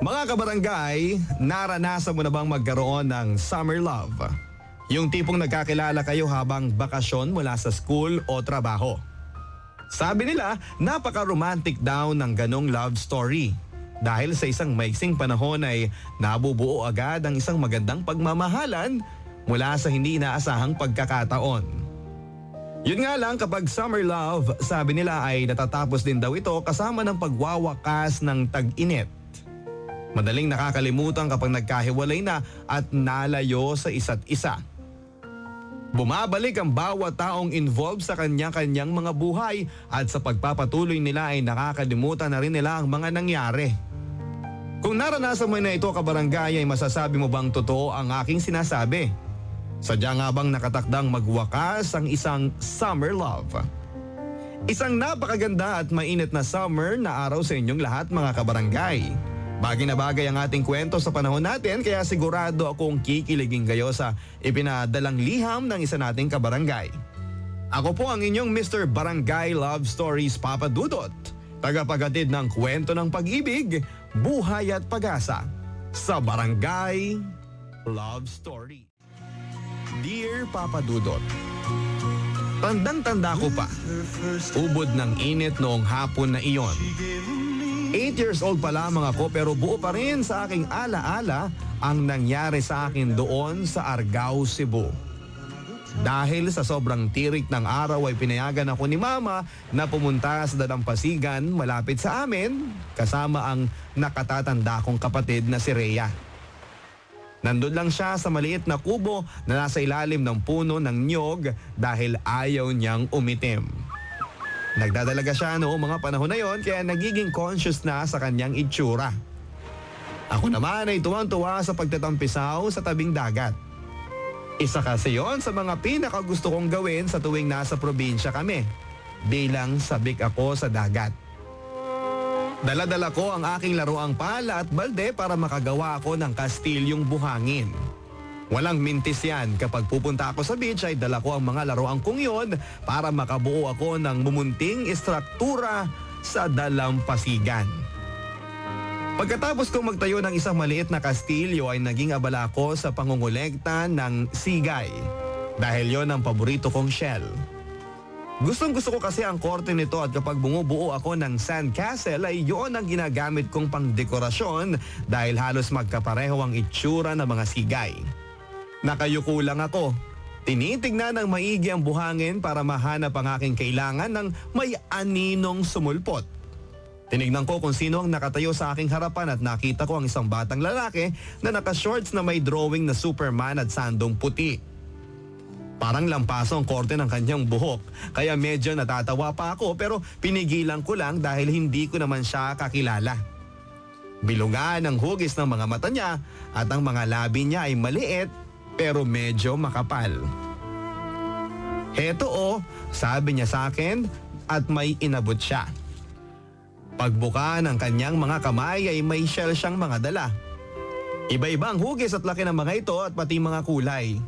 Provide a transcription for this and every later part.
Mga kabarangay, naranasan mo na bang magkaroon ng summer love? Yung tipong nagkakilala kayo habang bakasyon mula sa school o trabaho. Sabi nila, napaka-romantic daw ng ganong love story. Dahil sa isang maiksing panahon ay nabubuo agad ang isang magandang pagmamahalan mula sa hindi inaasahang pagkakataon. Yun nga lang, kapag summer love, sabi nila ay natatapos din daw ito kasama ng pagwawakas ng tag-init. Madaling nakakalimutan kapag nagkahiwalay na at nalayo sa isa't isa. Bumabalik ang bawat taong involved sa kanya-kanyang mga buhay at sa pagpapatuloy nila ay nakakalimutan na rin nila ang mga nangyari. Kung naranasan mo na ito, kabarangay, ay masasabi mo bang totoo ang aking sinasabi? Sadya nga bang nakatakdang magwakas ang isang summer love? Isang napakaganda at mainit na summer na araw sa inyong lahat, mga kabarangay. Bagay na bagay ang ating kwento sa panahon natin, kaya sigurado akong kikiligin kayo sa ipinadalang liham ng isa nating kabarangay. Ako po ang inyong Mr. Barangay Love Stories Papa Dudot, tagapagatid ng kwento ng pag-ibig, buhay at pag-asa sa Barangay Love Story. Dear Papa Dudot, tandang-tanda ko pa, ubod ng init noong hapon na iyon. 8 years old pa lamang ako pero buo pa rin sa aking alaala ang nangyari sa akin doon sa Argao, Cebu. Dahil sa sobrang tirik ng araw ay pinayagan ako ni Mama na pumunta sa dalampasigan malapit sa amin kasama ang nakatatanda kong kapatid na si Rhea. Nandun lang siya sa maliit na kubo na nasa ilalim ng puno ng niyog dahil ayaw niyang umitim. Nagdadalaga siya noong mga panahon na yon kaya nagiging conscious na sa kanyang itsura. Ako naman ay tuwang-tuwa sa pagtatampisaw sa tabing dagat. Isa kasi yon sa mga pinakagusto kong gawin sa tuwing nasa probinsya kami, bilang sabik ako sa dagat. Dala-dala ko ang aking laruang pala at balde para makagawa ako ng kastilyong buhangin. Walang mintis yan, kapag pupunta ako sa beach ay dala ko ang mga laruang kong yon para makabuo ako ng mumunting istruktura sa dalampasigan. Pagkatapos kong magtayo ng isang maliit na kastilyo ay naging abala ko sa pangungulekta ng sigay dahil yon ang paborito kong shell. Gustong-gusto ko kasi ang korte nito at kapag bumubuo ako ng sandcastle ay yon ang ginagamit kong pangdekorasyon dahil halos magkapareho ang itsura ng mga sigay. Nakayuko lang ako. Tinitignan ng maigi ang buhangin para mahanap ang aking kailangan ng may aninong sumulpot. Tinignan ko kung sino ang nakatayo sa aking harapan at nakita ko ang isang batang lalaki na naka-shorts na may drawing na Superman at sandong puti. Parang lampaso ang korte ng kanyang buhok, kaya medyo natatawa pa ako pero pinigilan ko lang dahil hindi ko naman siya kakilala. Bilugan ang hugis ng mga mata niya at ang mga labi niya ay maliit pero medyo makapal. Heto sabi niya sa akin at may inabot siya. Pagbuka ng kanyang mga kamay ay may shell siyang mga dala. Iba-iba ang hugis at laki ng mga ito at pati mga kulay.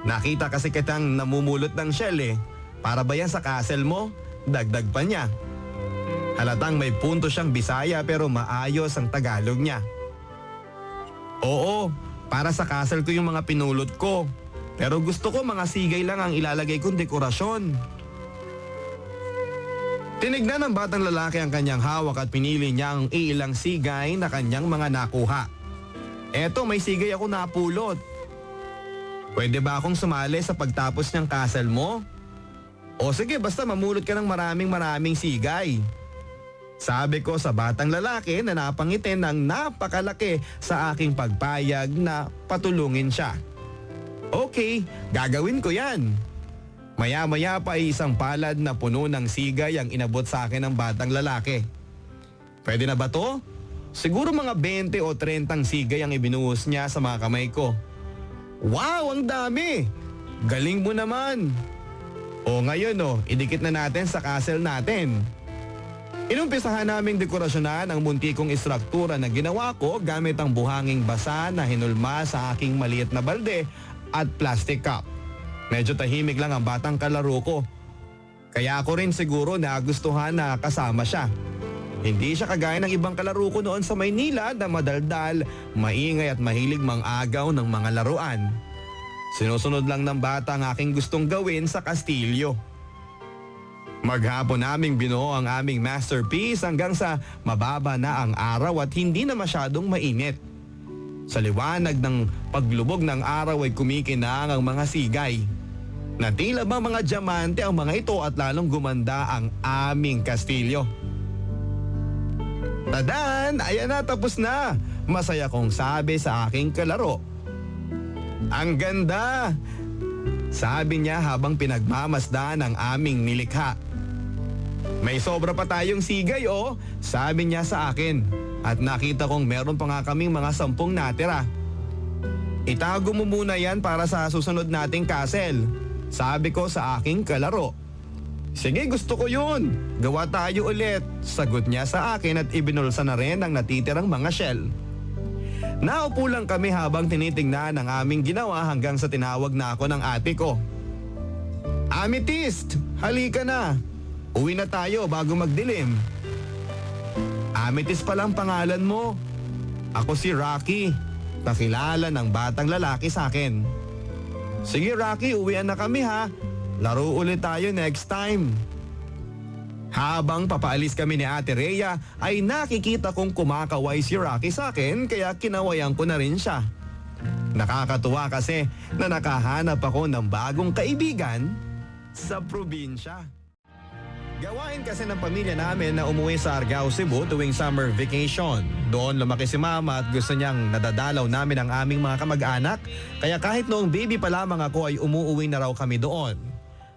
Nakita kasi kitang namumulot ng shell Para ba yan sa castle mo? Dagdag pa niya. Halatang may punto siyang Bisaya pero maayos ang Tagalog niya. Oo, para sa castle ko yung mga pinulot ko. Pero gusto ko mga sigay lang ang ilalagay kong dekorasyon. Tinignan ng batang lalaki ang kanyang hawak at pinili niya ang ilang sigay na kanyang mga nakuha. Eto, may sigay ako napulot. Pwede ba akong sumali sa pagtapos ng castle mo? O sige, basta mamulot ka ng maraming sigay. Sabi ko sa batang lalaki na napangitin ng napakalaki sa aking pagpayag na patulungin siya. Okay, gagawin ko yan. Maya-maya pa ay isang palad na puno ng sigay ang inabot sa akin ng batang lalaki. Pwede na ba to? Siguro mga 20 o 30 sigay ang ibinuhos niya sa mga kamay ko. Wow, ang dami! Galing mo naman! O ngayon idikit na natin sa castle natin. Inumpisahan naming dekorasyonan ang munti kong istruktura na ginawa ko gamit ang buhanging basa na hinulma sa aking maliit na balde at plastic cup. Medyo tahimik lang ang batang kalaro ko. Kaya ako rin siguro nagustuhan na kasama siya. Hindi siya kagaya ng ibang kalaro ko noon sa Maynila na madaldal, maingay at mahilig mang-agaw ng mga laruan. Sinusunod lang ng bata ang aking gustong gawin sa kastilyo. Maghapon naming binuo ang aming masterpiece hanggang sa mababa na ang araw at hindi na masyadong mainit. Sa liwanag ng paglubog ng araw ay kumikinang ang mga sigay. Natila bang mga diamante ang mga ito at lalong gumanda ang aming kastilyo. Tadan! Ayan na, tapos na! Masaya kong sabi sa aking kalaro. Ang ganda! Sabi niya habang pinagmamasdan ang aming nilikha. May sobra pa tayong sigay sabi niya sa akin. At nakita kong meron pa nga kaming mga 10 natira. Itago mo muna yan para sa susunod nating castle, sabi ko sa aking kalaro. Sige, gusto ko yun. Gawa tayo ulit, sagot niya sa akin at ibinulsa na rin ang natitirang mga shell. Naupo lang kami habang tinitingnan ang aming ginawa hanggang sa tinawag na ako ng ate ko. Amethyst, halika na. Uwi na tayo bago magdilim. Amethyst palang pangalan mo. Ako si Rocky. Pakilala ng batang lalaki sa akin. Sige Rocky, uwian na kami ha. Laro ulit tayo next time. Habang papaalis kami ni Ate Rhea ay nakikita kong kumakaway si Rocky sa akin kaya kinawayan ko na rin siya. Nakakatuwa kasi na nakahanap ako ng bagong kaibigan sa probinsya. Gawain kasi ng pamilya namin na umuwi sa Argao, Cebu tuwing summer vacation. Doon lumaki si Mama at gusto niyang nadadalaw namin ang aming mga kamag-anak. Kaya kahit noong baby pa lamang ako ay umuuwi na raw kami doon.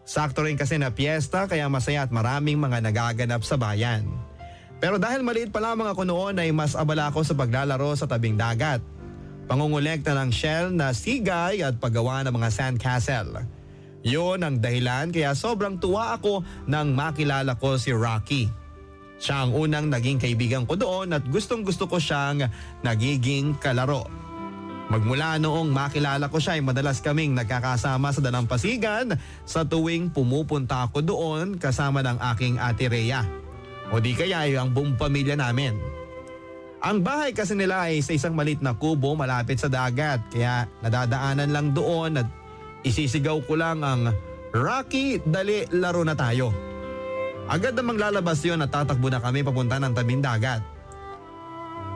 Sakto rin kasi na piyesta kaya masaya at maraming mga nagaganap sa bayan. Pero dahil maliit pa lamang ako noon ay mas abala ako sa paglalaro sa tabing dagat. Pangungulekta ng shell na sigay at paggawa ng mga sandcastle. Yun ang dahilan kaya sobrang tuwa ako nang makilala ko si Rocky. Siya ang unang naging kaibigan ko doon at gustong gusto ko siyang nagiging kalaro. Magmula noong makilala ko siya ay madalas kaming nagkakasama sa dalampasigan sa tuwing pumupunta ako doon kasama ng aking Ate Rhea. O di kaya ay ang buong pamilya namin. Ang bahay kasi nila ay sa isang maliit na kubo malapit sa dagat kaya nadadaanan lang doon at isisigaw ko lang ang Rocky, dali laro na tayo. Agad namang lalabas yun at tatakbo na kami papunta ng tabing dagat.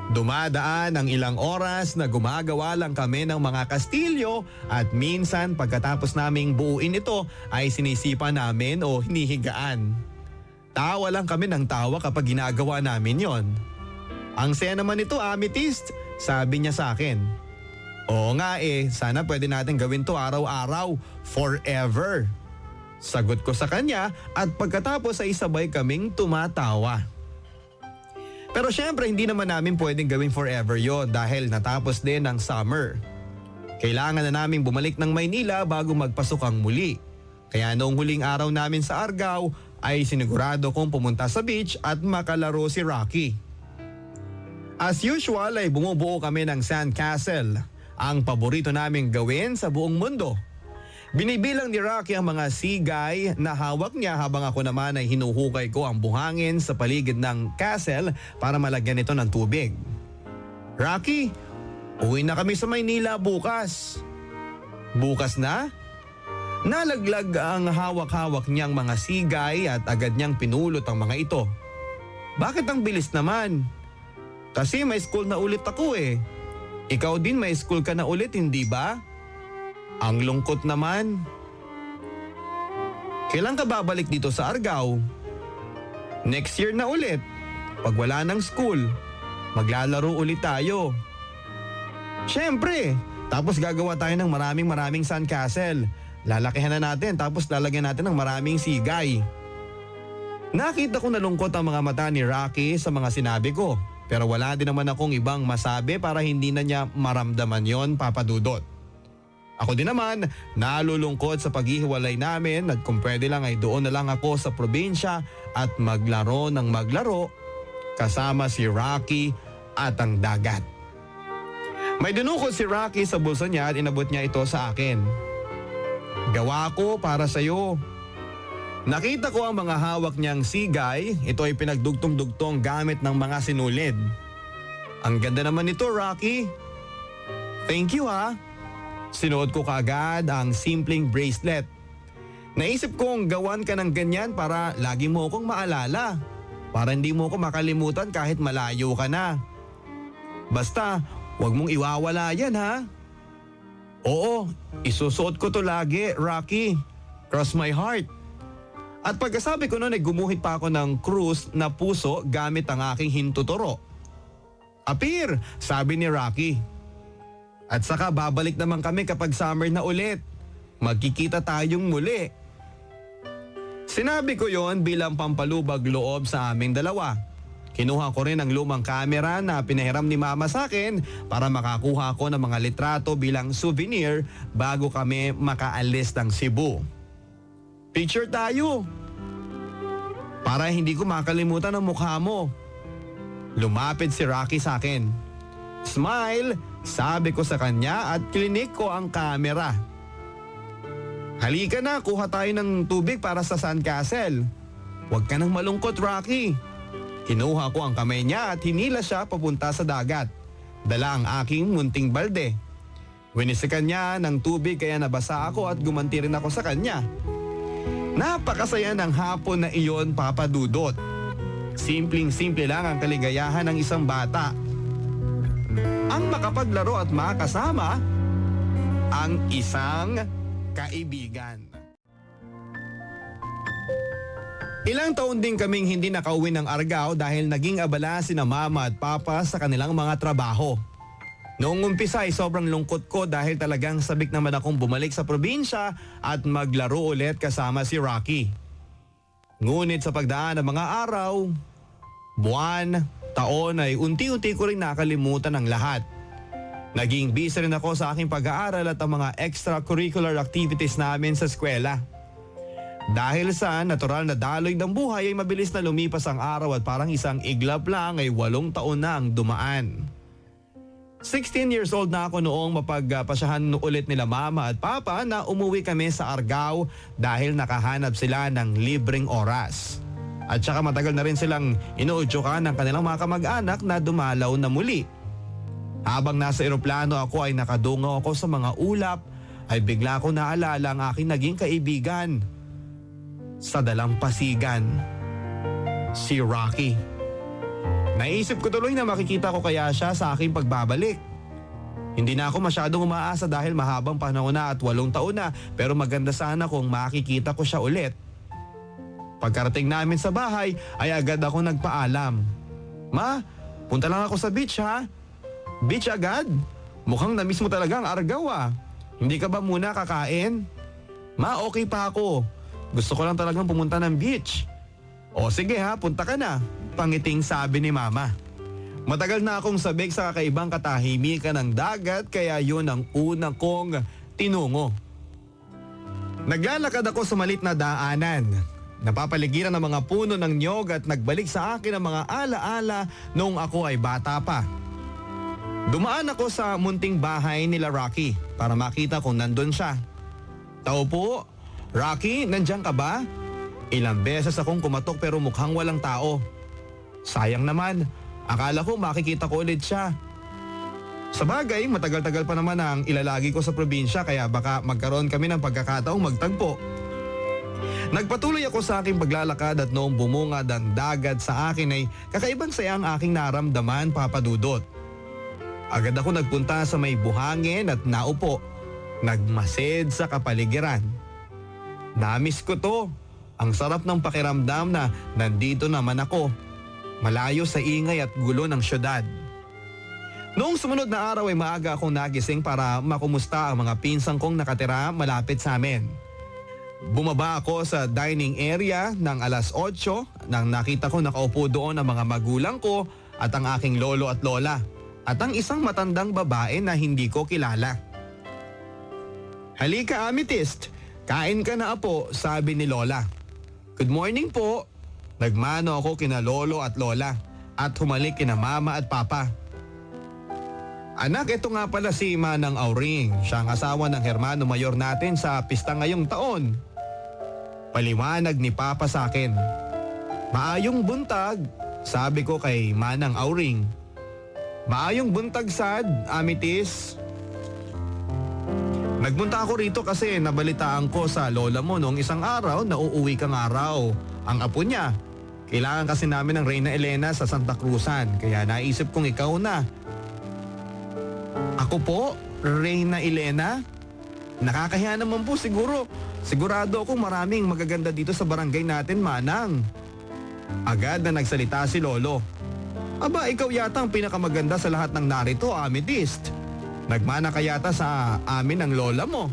Dumadaan ang ilang oras na gumagawa lang kami ng mga kastilyo at minsan pagkatapos naming buuin ito ay sinisipa namin o hinihigaan. Tawa lang kami ng tawa kapag ginagawa namin yon. Ang saya naman ito, Amethyst, sabi niya sa akin. Oo nga sana pwede natin gawin to araw-araw, forever. Sagot ko sa kanya at pagkatapos ay sabay kaming tumatawa. Pero syempre hindi naman namin pwedeng gawin forever yon dahil natapos din ang summer. Kailangan na namin bumalik ng Maynila bago magpasok ang muli. Kaya noong huling araw namin sa Argao ay sinigurado kong pumunta sa beach at makalaro si Rocky. As usual ay bumubuo kami ng sandcastle, ang paborito naming gawin sa buong mundo. Binibilang ni Rocky ang mga sigay na hawak niya habang ako naman ay hinuhukay ko ang buhangin sa paligid ng castle para malagyan ito ng tubig. Rocky, uwi na kami sa Maynila bukas. Bukas na? Nalaglag ang hawak-hawak niyang mga sigay at agad niyang pinulot ang mga ito. Bakit ang bilis naman? Kasi may school na ulit ako Ikaw din may school ka na ulit, hindi ba? Ang lungkot naman. Kailan ka babalik dito sa Argao? Next year na ulit. Pag wala ng school, maglalaro ulit tayo. Siyempre, tapos gagawa tayo ng maraming sandcastle. Lalakihan na natin tapos lalagyan natin ng maraming sigay. Nakita ko na lungkot ang mga mata ni Rocky sa mga sinabi ko. Pero wala din naman akong ibang masabi para hindi na niya maramdaman yon, Papa Dudot. Ako din naman, nalulungkot sa paghihiwalay namin at kung pwede lang ay doon na lang ako sa probinsya at maglaro ng maglaro kasama si Rocky at ang dagat. May dinukot si Rocky sa bulsa niya at inabot niya ito sa akin. Gawa ko para sa'yo. Nakita ko ang mga hawak niyang sigay. Ito ay pinagdugtong-dugtong gamit ng mga sinulid. Ang ganda naman nito, Rocky. Thank you ha. Sinuot ko kaagad ang simpleng bracelet. Naisip kong gawan ka ng ganyan para lagi mo akong maalala. Para hindi mo ako makalimutan kahit malayo ka na. Basta, huwag mong iwawala yan ha. Oo, isusuot ko to lagi, Rocky. Cross my heart. At pagkasabi ko noon ay gumuhit pa ako ng krus na puso gamit ang aking hintuturo. Apir, sabi ni Rocky. At saka babalik naman kami kapag summer na ulit. Magkikita tayong muli. Sinabi ko yon bilang pampalubag loob sa aming dalawa. Kinuha ko rin ang lumang kamera na pinahiram ni Mama sa akin para makakuha ko ng mga litrato bilang souvenir bago kami makaalis ng Cebu. Picture tayo. Para hindi ko makalimutan ang mukha mo. Lumapit si Rocky sa akin. Smile, sabi ko sa kanya at klinik ko ang kamera. Halika na, kuha tayo ng tubig para sa sandcastle. Huwag ka nang malungkot, Rocky. Kinuha ko ang kamay niya at hinila siya papunta sa dagat. Dala ang aking munting balde. Winisikan niya ng tubig kaya nabasa ako at gumanti rin ako sa kanya. Napakasaya ng hapon na iyon, Papa Dudot. Simpleng-simple lang ang kaligayahan ng isang bata. Ang makapaglaro at makasama ang isang kaibigan. Ilang taon din kaming hindi nakauwi ng Argao dahil naging abala sina Mama at Papa sa kanilang mga trabaho. Noong umpisa ay sobrang lungkot ko dahil talagang sabik naman akong bumalik sa probinsya at maglaro ulit kasama si Rocky. Ngunit sa pagdaan ng mga araw, buwan, taon ay unti-unti ko rin nakalimutan ang lahat. Naging busy rin ako sa aking pag-aaral at ang mga extracurricular activities namin sa eskwela. Dahil sa natural na daloy ng buhay ay mabilis na lumipas ang araw at parang isang iglap lang ay 8 taon na ang dumaan. 16 years old na ako noong mapagpasyahan ulit nila Mama at Papa na umuwi kami sa Argao dahil nakahanap sila ng libreng oras. At saka matagal na rin silang inuudyokan ng kanilang mga kamag-anak na dumalaw na muli. Habang nasa eroplano ako ay nakadungaw ako sa mga ulap ay bigla ko naalala ang aking naging kaibigan sa dalampasigan, si Rocky. Naisip ko tuloy na makikita ko kaya siya sa aking pagbabalik. Hindi na ako masyadong umaasa dahil mahabang panahon na at 8 taon na pero maganda sana kung makikita ko siya ulit. Pagkarating namin sa bahay ay agad ako nagpaalam. Ma, punta lang ako sa beach ha? Beach agad? Mukhang namiss mo talaga ang Argao ah. Hindi ka ba muna kakain? Ma, okay pa ako. Gusto ko lang talagang pumunta ng beach. O sige ha, punta ka na. Pangiting sabi ni Mama. Matagal na akong sabik sa kakaibang katahimikan ng dagat kaya yun ang una kong tinungo. Naglalakad ako sa malit na daanan. Napapaligiran ng mga puno ng niyog at nagbalik sa akin ang mga alaala noong ako ay bata pa. Dumaan ako sa munting bahay nila Rocky para makita kung nandun siya. Tao po, Rocky, nandiyan ka ba? Ilang beses akong kumatok pero mukhang walang tao. Sayang naman, akala ko makikita ko ulit siya. Sa bagay, matagal-tagal pa naman ang ilalagi ko sa probinsya kaya baka magkaroon kami ng pagkakataong magtagpo. Nagpatuloy ako sa aking paglalakad at noong bumungad ang dagat sa akin ay kakaibang saya ang aking naramdaman, Papa Dudot. Agad ako nagpunta sa may buhangin at naupo, nagmasid sa kapaligiran. Namiss ko to. Ang sarap ng pakiramdam na nandito naman ako, malayo sa ingay at gulo ng syudad. Noong sumunod na araw ay maaga akong nagising para makumusta ang mga pinsang kong nakatira malapit sa amin. Bumaba ako sa dining area ng 8:00 nang nakita ko nakaupo doon ang mga magulang ko at ang aking lolo at lola at ang isang matandang babae na hindi ko kilala. Halika Amethyst, kain ka na apo, sabi ni Lola. Good morning po. Nagmano ako kina lolo at lola at humalik kina Mama at Papa. Anak, ito nga pala si Manang Auring. Siya ang asawa ng hermano mayor natin sa pista ngayong taon. Paliwanag ni Papa sa akin. Maayong buntag, sabi ko kay Manang Auring. Maayong buntag sad, Amitis. Nagpunta ako rito kasi nabalitaan ko sa lola mo noong isang araw na uuwi kang araw. Ang apo niya. Kailangan kasi namin ng Reyna Elena sa Santa Cruzan, kaya naisip kong ikaw na. Ako po, Reyna Elena? Nakakahiya naman po siguro. Sigurado akong maraming magaganda dito sa barangay natin, Manang. Agad na nagsalita si Lolo. Aba, ikaw yata ang pinakamaganda sa lahat ng narito, Amethyst. Nagmana ka yata sa amin ng lola mo.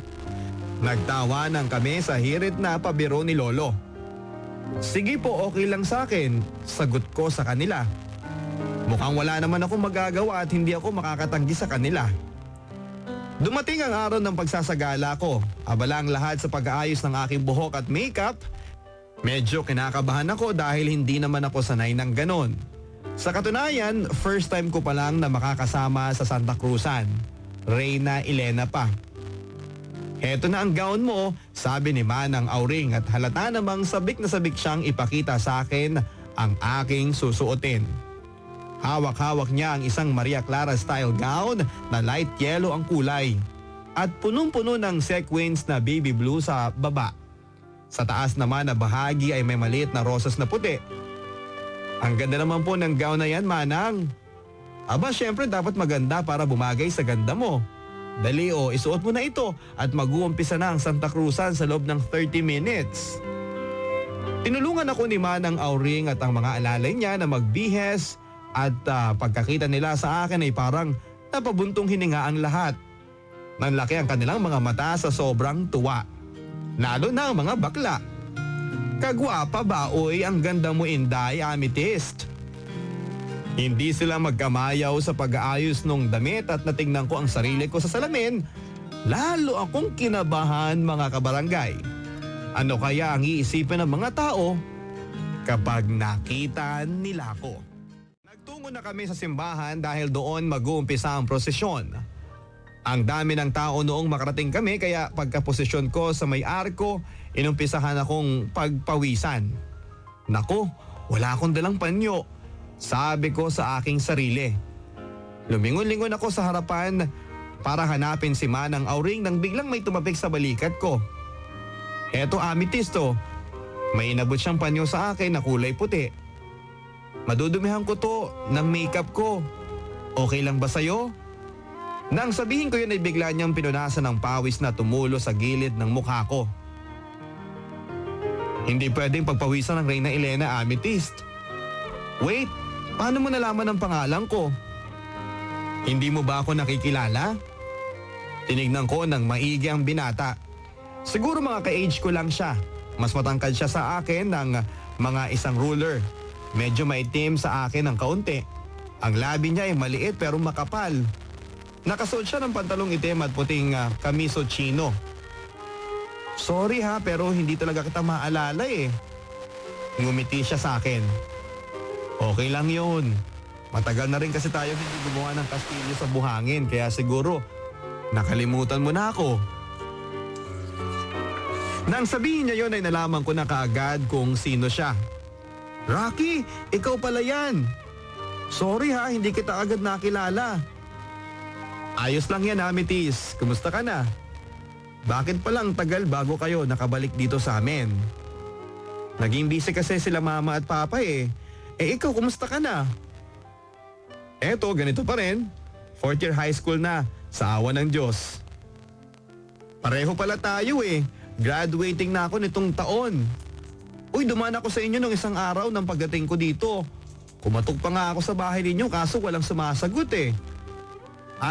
Nagtawanan kami sa hirit na pabiro ni Lolo. Sige po, okay lang sa akin, sagot ko sa kanila. Mukhang wala naman akong magagawa at hindi ako makakatanggi sa kanila. Dumating ang araw ng pagsasagala ko. Abala ang lahat sa pag-aayos ng aking buhok at makeup. Medyo kinakabahan ako dahil hindi naman ako sanay ng ganon. Sa katunayan, first time ko pa lang na makakasama sa Santa Cruzan. Reyna Elena pa. Heto na ang gown mo, sabi ni Manang Auring at halata namang sabik na sabik siyang ipakita sa akin ang aking susuotin. Hawak-hawak niya ang isang Maria Clara style gown na light yellow ang kulay at punong-puno ng sequins na baby blue sa baba. Sa taas naman na bahagi ay may maliit na rosas na puti. Ang ganda naman po ng gown na yan, Manang. Aba, syempre dapat maganda para bumagay sa ganda mo. Dali isuot mo na ito at mag-uumpisa na ang Santa Cruzan sa loob ng 30 minutes. Tinulungan ako ni Manang Auring at ang mga alalay niya na magbihes at pagkakita nila sa akin ay parang napabuntong hininga ang lahat. Nanlaki ang kanilang mga mata sa sobrang tuwa. Lalo na ang mga bakla. Kagwapa ba oy, ang ganda mo, Inday, Amethyst. Hindi sila magkamayaw sa pag-aayos nung damit at natingnan ko ang sarili ko sa salamin. Lalo akong kinabahan, mga kabarangay. Ano kaya ang iisipin ng mga tao kapag nakita nila ako? Nagtungo na kami sa simbahan dahil doon mag-uumpisa ang prosesyon. Ang dami ng tao noong makarating kami kaya pagkaposisyon ko sa may arko, inumpisahan akong pagpawisan. Nako, wala akong dalang panyo. Sabi ko sa aking sarili. Lumingon-lingon ako sa harapan para hanapin si Manang Auring nang biglang may tumapik sa balikat ko. Eto, Amethyst, may inabot siyang panyo sa akin na kulay puti. Madudumihan ko to ng makeup ko. Okay lang ba sa'yo? Nang sabihin ko yun ay bigla niyang pinunasan ng pawis na tumulo sa gilid ng mukha ko. Hindi pwedeng pagpawisan ng Reyna Elena, Amethyst. Wait, paano mo nalaman ang pangalan ko? Hindi mo ba ako nakikilala? Tinignan ko ng maigi ang binata. Siguro mga ka-age ko lang siya. Mas matangkad siya sa akin ng mga isang ruler. Medyo maitim sa akin ng kaunti. Ang labi niya ay maliit pero makapal. Nakasuot siya ng pantalong itim at puting kamiso chino. Sorry ha, pero hindi talaga kita maalala eh. Ngumiti siya sa akin. Okay lang yun. Matagal na rin kasi tayo hindi gumawa ng kastilyo sa buhangin kaya siguro nakalimutan mo na ako. Nang sabihin niya yun ay nalaman ko na kaagad kung sino siya. Rocky, ikaw pala yan. Sorry ha, hindi kita agad nakilala. Ayos lang yan, Amethyst. Kumusta ka na? Bakit palang tagal bago kayo nakabalik dito sa amin? Naging busy kasi sila mama at papa eh. Eh ikaw, kumusta ka na? Eto, ganito pa rin. 4th year high school na, sa awa ng Diyos. Pareho pala tayo eh. Graduating na ako nitong taon. Uy, dumaan ako sa inyo nung isang araw ng pagdating ko dito. Kumatok pa nga ako sa bahay ninyo kaso walang sumasagot eh.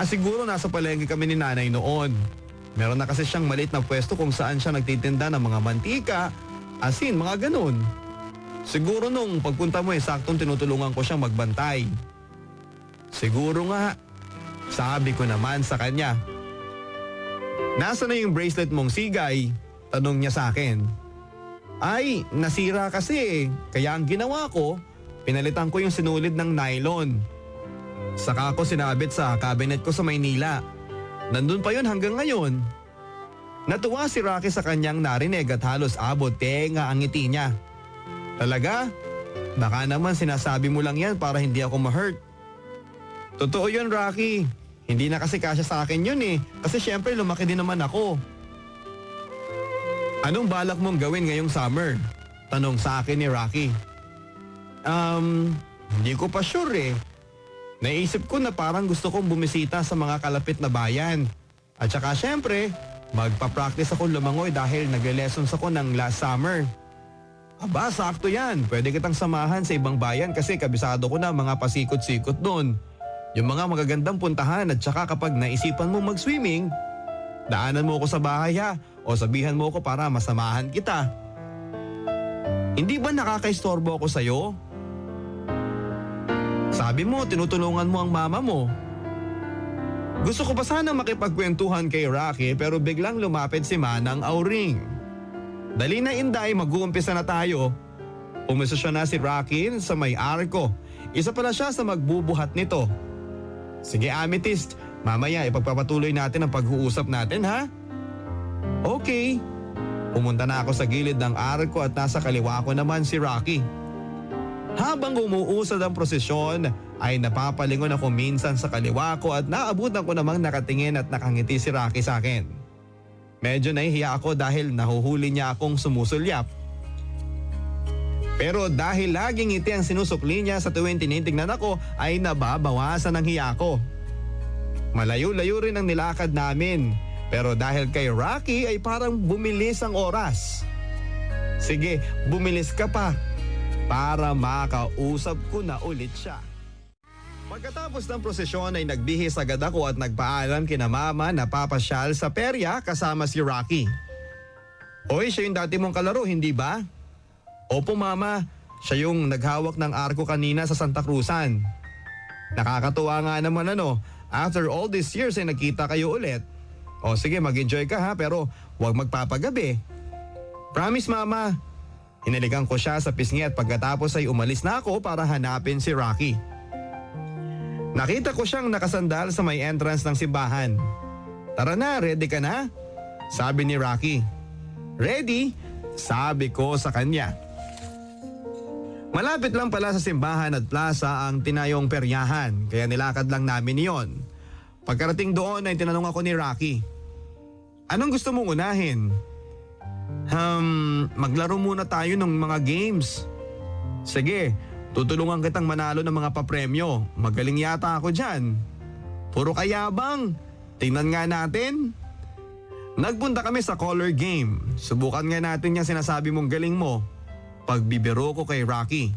Siguro nasa palengke kami ni nanay noon. Meron na kasi siyang maliit na pwesto kung saan siya nagtitinda ng mga mantika, asin, mga ganun. Siguro nung pagpunta mo saktong tinutulungan ko siyang magbantay. Siguro nga, sabi ko naman sa kanya. Nasaan na yung bracelet mong sigay? Tanong niya sa akin. Ay, nasira kasi eh. Kaya ang ginawa ko, pinalitan ko yung sinulid ng nylon. Saka ako sinabit sa cabinet ko sa Maynila. Nandun pa yun hanggang ngayon. Natuwa si Rocky sa kanyang narinig at halos abot tenga ang ngiti niya. Talaga? Baka naman sinasabi mo lang yan para hindi ako ma-hurt. Totoo yun, Rocky. Hindi na kasi kasya sa akin yun eh. Kasi syempre lumaki din naman ako. Anong balak mong gawin ngayong summer? Tanong sa akin ni Rocky. Hindi ko pa sure eh. Naisip ko na parang gusto kong bumisita sa mga kalapit na bayan. At saka syempre, magpa-practice ako lumangoy dahil nagle-lessons ako ng last summer. Aba, sakto yan. Pwede kitang samahan sa ibang bayan kasi kabisado ko na mga pasikot-sikot doon. Yung mga magagandang puntahan at saka kapag naisipan mo mag-swimming, daanan mo ako sa bahay ha o sabihan mo ako para masamahan kita. Hindi ba nakakaistorbo ako sa'yo? Sabi mo, tinutulungan mo ang mama mo. Gusto ko pa sana makipagkwentuhan kay Rocky pero biglang lumapit si Manang Auring. Dali na Inday, mag-uumpisa na tayo. Pumisosyon na si Rocky sa may arko. Isa pala siya sa magbubuhat nito. Sige Amethyst, mamaya ipagpapatuloy natin ang pag-uusap natin ha? Okay. Pumunta na ako sa gilid ng arko at nasa kaliwa ko naman si Rocky. Habang umuusad ang prosesyon ay napapalingon ako minsan sa kaliwa ko at naabutan ko namang nakatingin at nakangiti si Rocky sa akin. Medyo nahihiya ako dahil nahuhuli niya akong sumusulyap. Pero dahil laging ngiti ang sinusukli niya sa tuwing tinitignan ako ay nababawasan ang hiya ko. Malayo-layo rin ang nilakad namin pero dahil kay Rocky ay parang bumilis ang oras. Sige, bumilis ka pa para makausap ko na ulit siya. Pagkatapos ng prosesyon ay nagbihis agad ako at nagpaalam kina mama na papasyal sa perya kasama si Rocky. Oy, siya yung dati mong kalaro, hindi ba? Opo mama, siya yung naghawak ng arko kanina sa Santa Cruzan. Nakakatuwa nga naman after all these years ay nagkita kayo ulit. O sige, mag-enjoy ka ha pero huwag magpapagabi. Promise mama. Hinalikan ko siya sa pisngi at pagkatapos ay umalis na ako para hanapin si Rocky. Nakita ko siyang nakasandal sa may entrance ng simbahan. Tara na, ready ka na? Sabi ni Rocky. Ready? Sabi ko sa kanya. Malapit lang pala sa simbahan at plaza ang tinayong peryahan kaya nilakad lang namin iyon. Pagkarating doon ay tinanong ako ni Rocky. Anong gusto mong unahin? Maglaro muna tayo ng mga games. Sige, tutulungan kitang manalo ng mga papremyo. Magaling yata ako dyan. Puro kayabang. Tingnan nga natin. Nagpunta kami sa color game. Subukan nga natin yung sinasabi mong galing mo. Pagbibiro ko kay Rocky.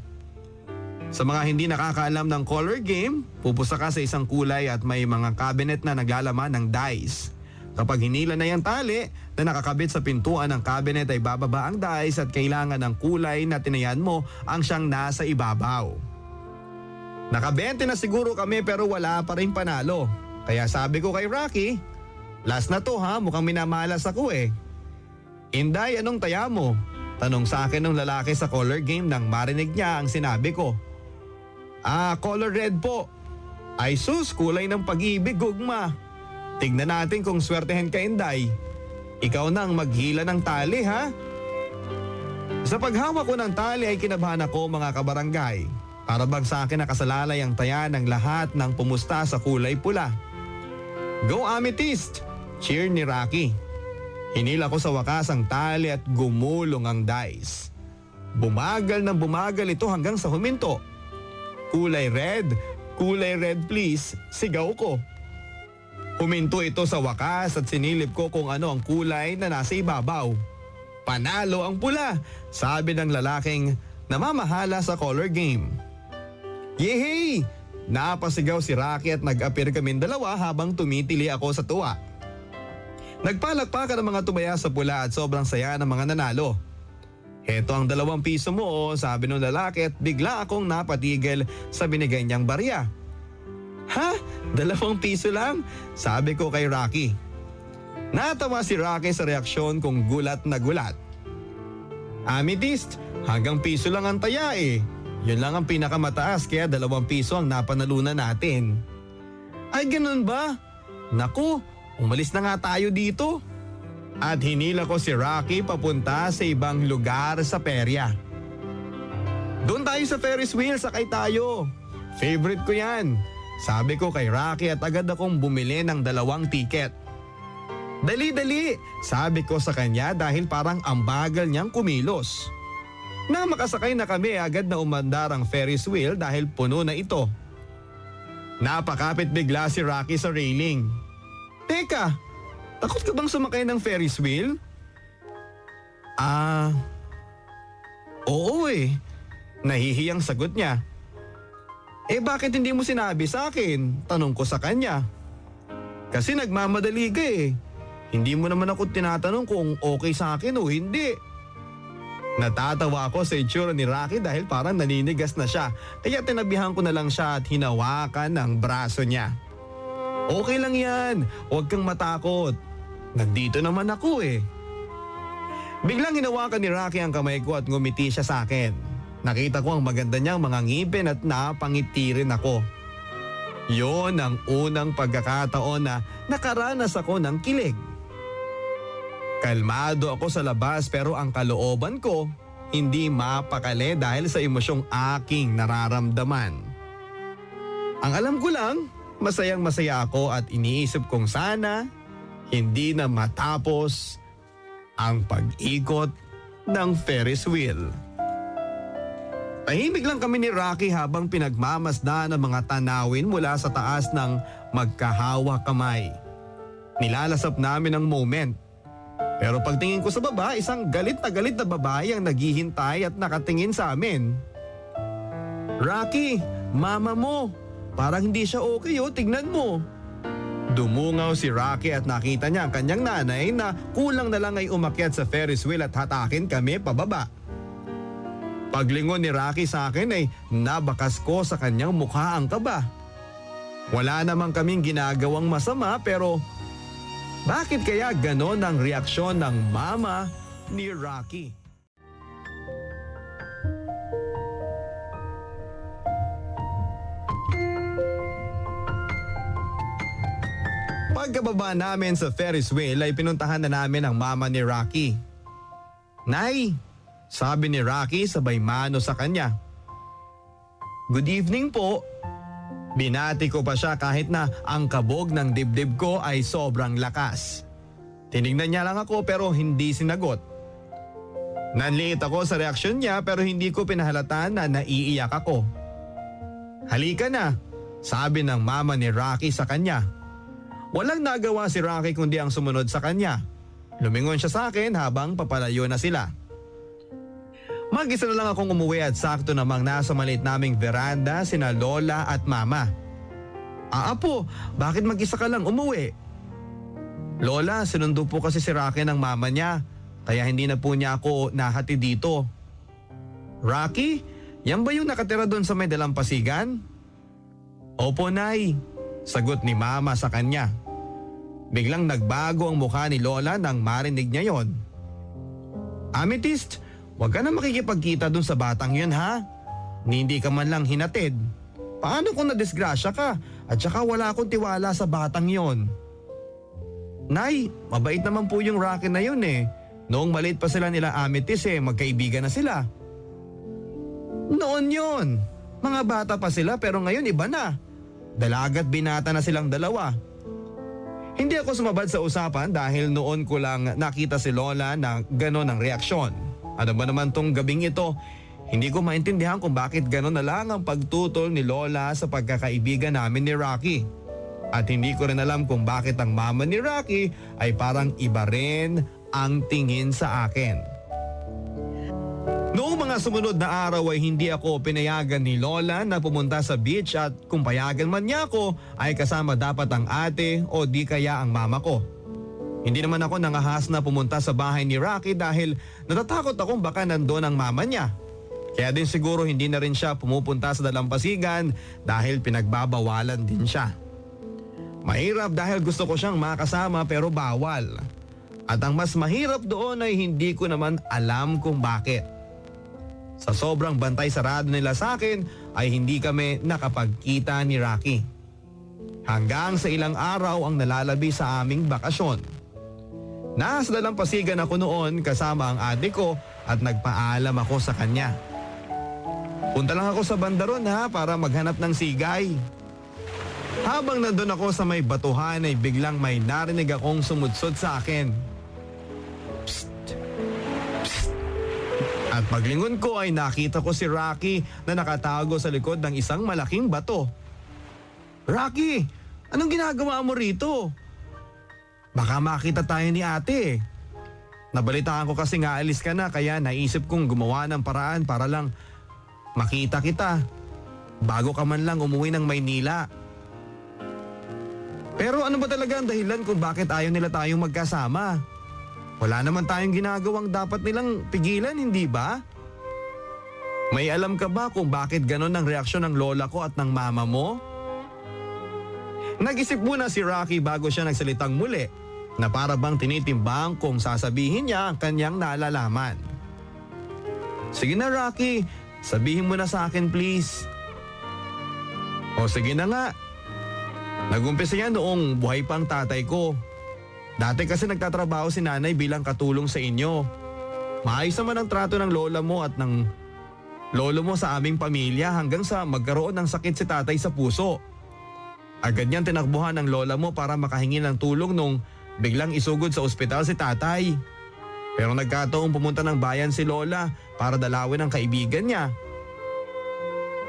Sa mga hindi nakakaalam ng color game, pupusa ka sa isang kulay at may mga cabinet na naglalaman ng dice. Kapag hinila na yung tali na nakakabit sa pintuan ng cabinet ay bababa ang dice at kailangan ng kulay na tinayan mo ang siyang nasa ibabaw. Naka-20 na siguro kami pero wala pa rin panalo. Kaya sabi ko kay Rocky, last na to ha, mukhang minamalas ako eh. Inday, anong taya mo? Tanong sa akin ng lalaki sa color game nang marinig niya ang sinabi ko. Color red po. Ay sus, kulay ng pag-ibig, gugma. Tignan natin kung swertehin ka, Inday. Ikaw na ang maghila ng tali, ha? Sa paghawak ko ng tali ay kinabahan ako, mga kabarangay. Para bang sa akin nakasalalay ang taya ng lahat ng pumusta sa kulay pula. Go Amethyst! Cheer ni Rocky. Hinila ko sa wakas ang tali at gumulong ang dice. Bumagal ng bumagal ito hanggang sa huminto. Kulay red please, sigaw ko. Huminto ito sa wakas at sinilip ko kung ano ang kulay na nasa ibabaw. Panalo ang pula, sabi ng lalaking namamahala sa color game. Yehey! Napasigaw si Rocky at nag-appear kaming dalawa habang tumitili ako sa tuwa. Nagpalakpakan ang mga tubaya sa pula at sobrang saya ng mga nanalo. Heto ang 2 piso mo, sabi ng lalaki at bigla akong napatigil sa binigay niyang barya. Ha? 2 piso lang? Sabi ko kay Rocky. Natawa si Rocky sa reaksyon kong gulat na gulat. Amethyst, hanggang piso lang ang taya eh. Yun lang ang pinakamataas kaya 2 piso ang napanalunan natin. Ay ganun ba? Naku, umalis na nga tayo dito. At hinila ko si Rocky papunta sa ibang lugar sa perya. Doon tayo sa Ferris wheel, sakay tayo. Favorite ko yan. Sabi ko kay Rocky at agad akong bumili ng 2 tiket. Dali-dali, sabi ko sa kanya dahil parang ang bagal niyang kumilos. Na makasakay na kami, agad na umandar ang Ferris wheel dahil puno na ito. Napakapit bigla si Rocky sa railing. Teka, takot ka bang sumakay ng Ferris wheel? Oo eh. Nahihiyang sagot niya. Bakit hindi mo sinabi sa akin? Tanong ko sa kanya. Kasi nagmamadali ka eh. Hindi mo naman ako tinatanong kung okay sa akin o hindi. Natatawa ako sa itsura ni Rocky dahil parang naninigas na siya. Kaya tinabihan ko na lang siya at hinawakan ang braso niya. Okay lang yan. Huwag kang matakot. Nandito naman ako eh. Biglang hinawakan ni Rocky ang kamay ko at ngumiti siya sa akin. Nakita ko ang maganda niyang mga ngipin at napangiti rin ako. Yon ang unang pagkakataon na nakaranas ako ng kilig. Kalmado ako sa labas pero ang kalooban ko hindi mapakali dahil sa emosyong aking nararamdaman. Ang alam ko lang, masayang masaya ako at iniisip kong sana hindi na matapos ang pag-ikot ng Ferris wheel. Tahimik lang kami ni Rocky habang pinagmamasdan ang mga tanawin mula sa taas ng magkahawa kamay. Nilalasap namin ang moment. Pero pagtingin ko sa baba, isang galit na babae ang naghihintay at nakatingin sa amin. Rocky, mama mo. Parang hindi siya okay tignan mo. Dumungaw si Rocky at nakita niya ang kanyang nanay na kulang na lang ay umakyat sa Ferris wheel at hatakin kami pababa. Paglingon ni Rocky sa akin ay nabakas ko sa kanyang mukha ang kaba. Wala namang kaming ginagawang masama pero bakit kaya ganon ang reaksyon ng mama ni Rocky? Pagkababa namin sa Ferris wheel ay pinuntahan na namin ang mama ni Rocky. Nay, sabi ni Rocky sabay mano sa kanya. Good evening po. Binati ko pa siya kahit na ang kabog ng dibdib ko ay sobrang lakas. Tinignan niya lang ako pero hindi sinagot. Nanliit ako sa reaksyon niya pero hindi ko pinahalata na naiiyak ako. Halika na, sabi ng mama ni Rocky sa kanya. Walang nagawa si Rocky kundi ang sumunod sa kanya. Lumingon siya sa akin habang papalayo na sila. Mag-isa na lang akong umuwi at sakto namang nasa maliit naming veranda sina Lola at Mama. Apo, bakit mag-isa ka lang umuwi? Lola, sinundo po kasi si Rocky ng mama niya, kaya hindi na po niya ako nahati dito. Rocky, yan ba yung nakatira doon sa may dalampasigan? Opo, Nay, sagot ni Mama sa kanya. Biglang nagbago ang mukha ni Lola nang marinig niya yon. Amethyst, huwag ka na makikipagkita dun sa batang yun ha. Hindi ka man lang hinatid. Paano kung nadisgrasya ka at saka wala akong tiwala sa batang yon? Nay, mabait naman po yung Rocky na yun eh. Noong maliit pa sila nila Amethyst magkaibigan na sila. Noon yon. Mga bata pa sila pero ngayon iba na. Dalagat binata na silang dalawa. Hindi ako sumabad sa usapan dahil noon ko lang nakita si Lola na gano'n ang reaksyon. Ano ba naman tong gabing ito? Hindi ko maintindihan kung bakit gano'n na lang ang pagtutol ni Lola sa pagkakaibigan namin ni Rocky. At hindi ko rin alam kung bakit ang mama ni Rocky ay parang iba rin ang tingin sa akin. Noong mga sumunod na araw ay hindi ako pinayagan ni Lola na pumunta sa beach at kung payagan man niya ako ay kasama dapat ang ate o di kaya ang mama ko. Hindi naman ako nangahas na pumunta sa bahay ni Rocky dahil natatakot akong baka nandoon ang mama niya. Kaya din siguro hindi na rin siya pumupunta sa dalampasigan dahil pinagbabawalan din siya. Mahirap dahil gusto ko siyang makasama pero bawal. At ang mas mahirap doon ay hindi ko naman alam kung bakit. Sa sobrang bantay sarado nila sa akin ay hindi kami nakapagkita ni Rocky. Hanggang sa ilang araw ang nalalabi sa aming bakasyon. Nasa dalampasigan ako noon kasama ang ate ko at nagpaalam ako sa kanya. Punta lang ako sa bandaron para maghanap ng sigay. Habang nandun ako sa may batuhan ay biglang may narinig akong sumudsod sa akin. Psst! Psst! At paglingon ko ay nakita ko si Rocky na nakatago sa likod ng isang malaking bato. Rocky, anong ginagawa mo rito? Baka makita tayo ni ate. Nabalitaan ko kasi nga alis ka na kaya naisip kong gumawa ng paraan para lang makita kita bago ka man lang umuwi ng Maynila. Pero ano ba talaga ang dahilan kung bakit ayaw nila tayong magkasama? Wala naman tayong ginagawang dapat nilang pigilan, hindi ba? May alam ka ba kung bakit ganon ang reaksyon ng lola ko at ng mama mo? Nag-isip muna si Rocky bago siya nagsalitang muli na para bang tinitimbang kung sasabihin niya ang kanyang nalalaman. Sige na Rocky, sabihin mo na sa akin please. O sige na nga. Nag-umpisa yan noong buhay pa ang tatay ko. Dati kasi nagtatrabaho si nanay bilang katulong sa inyo. Maayos naman ang trato ng lola mo at ng lolo mo sa aming pamilya hanggang sa magkaroon ng sakit si tatay sa puso. Agad niyang tinakbuhan ng lola mo para makahingi ng tulong nung biglang isugod sa ospital si tatay. Pero nagkataong pumunta ng bayan si lola para dalawin ang kaibigan niya.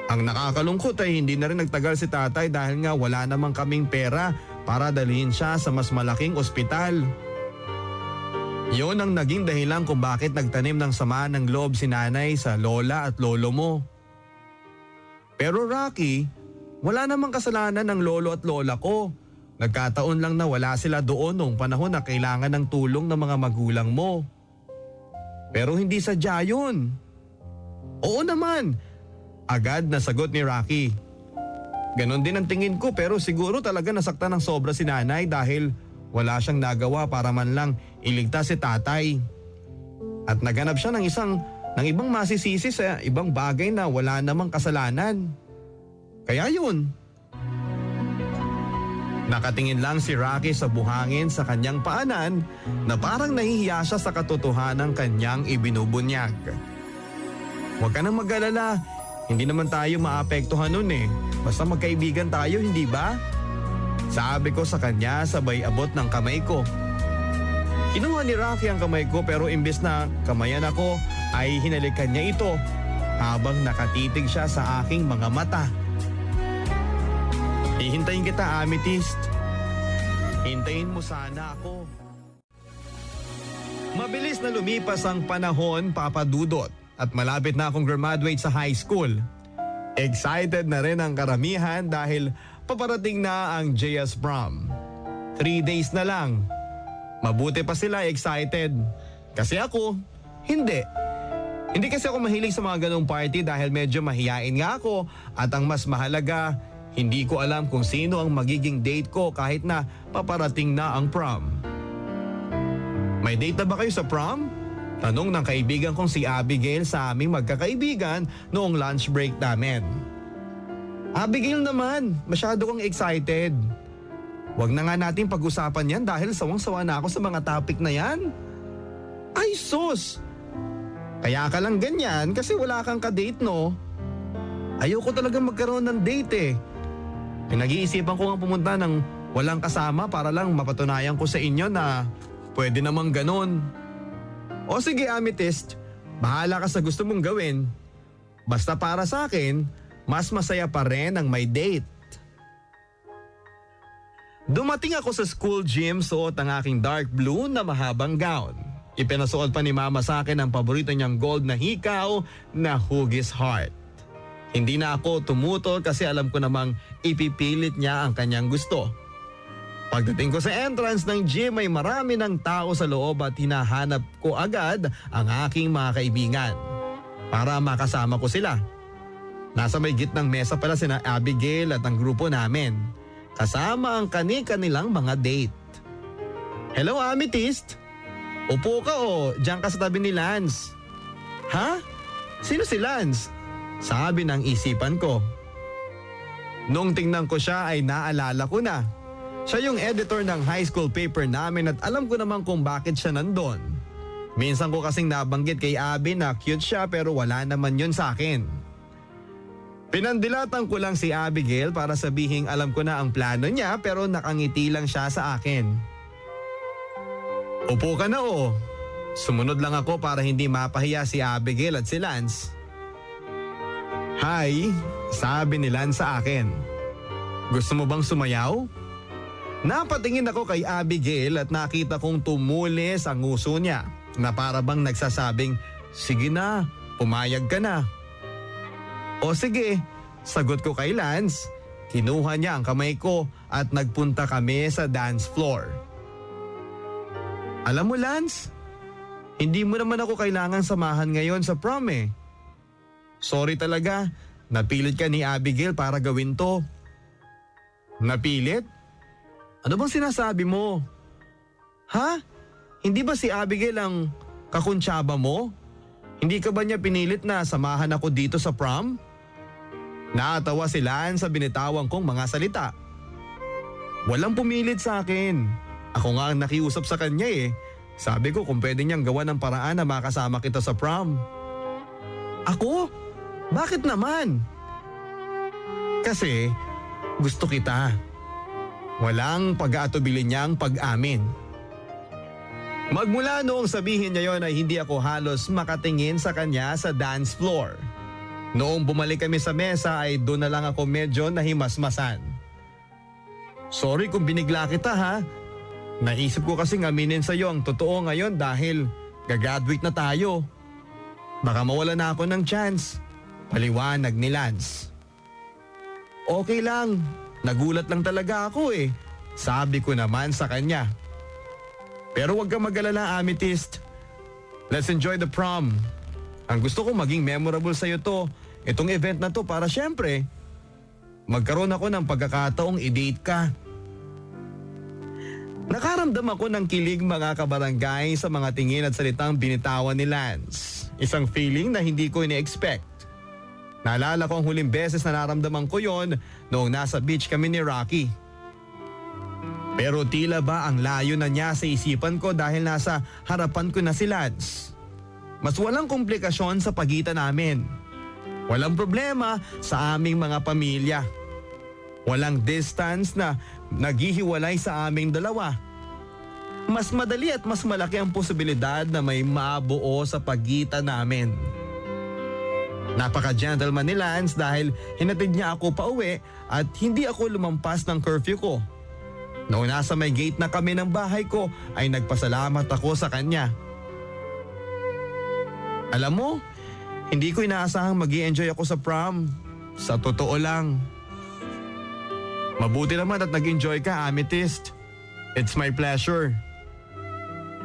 Ang nakakalungkot ay hindi na rin nagtagal si tatay dahil nga wala namang kaming pera para dalhin siya sa mas malaking ospital. Yun ang naging dahilan kung bakit nagtanim ng sama ng loob si nanay sa lola at lolo mo. Pero Rocky, wala namang kasalanan ng lolo at lola ko. Nagkataon lang na wala sila doon noong panahon na kailangan ng tulong ng mga magulang mo. Pero hindi sadya yun. Oo naman. Agad na sagot ni Rocky. Ganon din ang tingin ko pero siguro talaga nasaktan ng sobra si nanay dahil wala siyang nagawa para man lang iligtas si tatay. At naganap siya ng ibang masisisi sa ibang bagay na wala namang kasalanan. Kaya yun. Nakatingin lang si Rocky sa buhangin sa kanyang paanan na parang nahihiya siya sa katotohanan ng kanyang ibinubunyag. Huwag ka nang mag-alala. Hindi naman tayo maapektuhan nun Basta magkaibigan tayo, hindi ba? Sabi ko sa kanya sabay abot ng kamay ko. Kinuha ni Rocky ang kamay ko pero imbes na kamayan ako ay hinalikan niya ito habang nakatitig siya sa aking mga mata. Hihintayin kita, Amethyst. Hintayin mo sana ako. Mabilis na lumipas ang panahon, Papa Dudot. At malapit na akong graduate sa high school. Excited na rin ang karamihan dahil paparating na ang JS Prom. 3 days na lang. Mabuti pa sila excited. Kasi ako, hindi. Hindi kasi ako mahilig sa mga ganong party dahil medyo mahiyain nga ako at ang mas mahalaga, hindi ko alam kung sino ang magiging date ko kahit na paparating na ang prom. May date na ba kayo sa prom? Tanong ng kaibigan kong si Abigail sa aming magkakaibigan noong lunch break namin. Abigail naman, masyado kang excited. Huwag na nga natin pag-usapan yan dahil sawang-sawa na ako sa mga topic na yan. Ay sus! Kaya ka lang ganyan kasi wala kang ka-date no? Ayoko talagang magkaroon ng date Pinag-iisipan ko nga pumunta ng walang kasama para lang mapatunayan ko sa inyo na pwede namang ganon. O sige Amethyst, bahala ka sa gusto mong gawin. Basta para sa akin, mas masaya pa rin ang may date. Dumating ako sa school gym suot ang aking dark blue na mahabang gown. Ipinasuot pa ni mama sa akin ang paborito niyang gold na hikaw na Huggies Heart. Hindi na ako tumutol kasi alam ko namang ipipilit niya ang kanyang gusto. Pagdating ko sa entrance ng gym ay marami ng tao sa loob at hinahanap ko agad ang aking mga kaibigan para makasama ko sila. Nasa may gitnang mesa pala sina Abigail at ang grupo namin. Kasama ang kani-kanilang mga date. Hello Amethyst! Upo ka o diyan ka sa tabi ni Lance. Ha? Sino si Lance? Sabi ng isipan ko. Nung tingnan ko siya ay naalala ko na. Siya yung editor ng high school paper namin at alam ko naman kung bakit siya nandun. Minsan ko kasing nabanggit kay Abby na cute siya pero wala naman yun sa akin. Pinandilatan ko lang si Abigail para sabihing alam ko na ang plano niya pero nakangiti lang siya sa akin. Upo ka na o. Sumunod lang ako para hindi mapahiya si Abigail at si Lance. Hi, sabi ni Lance sa akin. Gusto mo bang sumayaw? Napatingin ako kay Abigail at nakita kong tumulis ang nguso niya na para bang nagsasabing, sige na, pumayag ka na. O sige, sagot ko kay Lance. Kinuha niya ang kamay ko at nagpunta kami sa dance floor. Alam mo Lance, hindi mo naman ako kailangan samahan ngayon sa prom eh. Sorry talaga, napilit ka ni Abigail para gawin to. Napilit? Ano bang sinasabi mo? Ha? Hindi ba si Abigail ang kakuntsaba mo? Hindi ka ba niya pinilit na samahan ako dito sa prom? Natawa si Lance sa binitawan kong mga salita. Walang pumilit sa akin. Ako nga ang nakiusap sa kanya eh. Sabi ko kung pwede niyang gawa ng paraan na makasama kita sa prom. Ako? Bakit naman? Kasi gusto kita. Walang pag-aatubili niyang pag-amin. Magmula noong sabihin niya yon ay hindi ako halos makatingin sa kanya sa dance floor. Noong bumalik kami sa mesa ay doon na lang ako medyo nahimasmasan. Sorry kung binigla kita ha. Naisip ko kasing aminin sa iyo ang totoo ngayon dahil gagraduate na tayo. Baka mawala na ako ng chance. Paliwanag ni Lance. Okay lang. Nagulat lang talaga ako eh. Sabi ko naman sa kanya. Pero huwag kang mag-alala, Amethyst. Let's enjoy the prom. Ang gusto ko maging memorable sa'yo to. Itong event na to para syempre, magkaroon ako ng pagkakataong i-date ka. Nakaramdam ako ng kilig mga kabarangay sa mga tingin at salitang binitawan ni Lance. Isang feeling na hindi ko ini-expect. Naalala ko ang huling beses na naramdaman ko yon noong nasa beach kami ni Rocky. Pero tila ba ang layo na niya sa isipan ko dahil nasa harapan ko na si Lance. Mas walang komplikasyon sa pagitan namin. Walang problema sa aming mga pamilya. Walang distance na naghihiwalay sa aming dalawa. Mas madali at mas malaki ang posibilidad na may mabuo sa pagitan namin. Napaka-gentleman ni Lance dahil hinatid niya ako pauwi at hindi ako lumampas ng curfew ko. Noong nasa may gate na kami ng bahay ko ay nagpasalamat ako sa kanya. Alam mo, hindi ko inaasahang mag-i-enjoy ako sa prom. Sa totoo lang. Mabuti naman at nag-enjoy ka, Amethyst. It's my pleasure.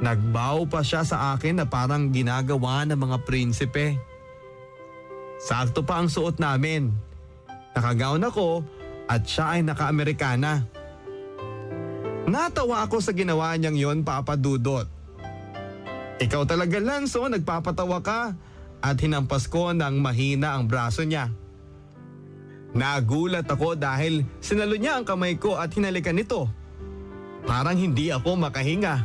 Nagbow pa siya sa akin na parang ginagawa ng mga prinsipe. Sakto pa ang suot namin. Nakagown ako at siya ay naka-Amerikana. Natawa ako sa ginawa niyang yon, Papa Dudot. Ikaw talaga, Lance, nagpapatawa ka at hinampas ko ng mahina ang braso niya. Nagulat ako dahil sinalo niya ang kamay ko at hinalikan nito. Parang hindi ako makahinga.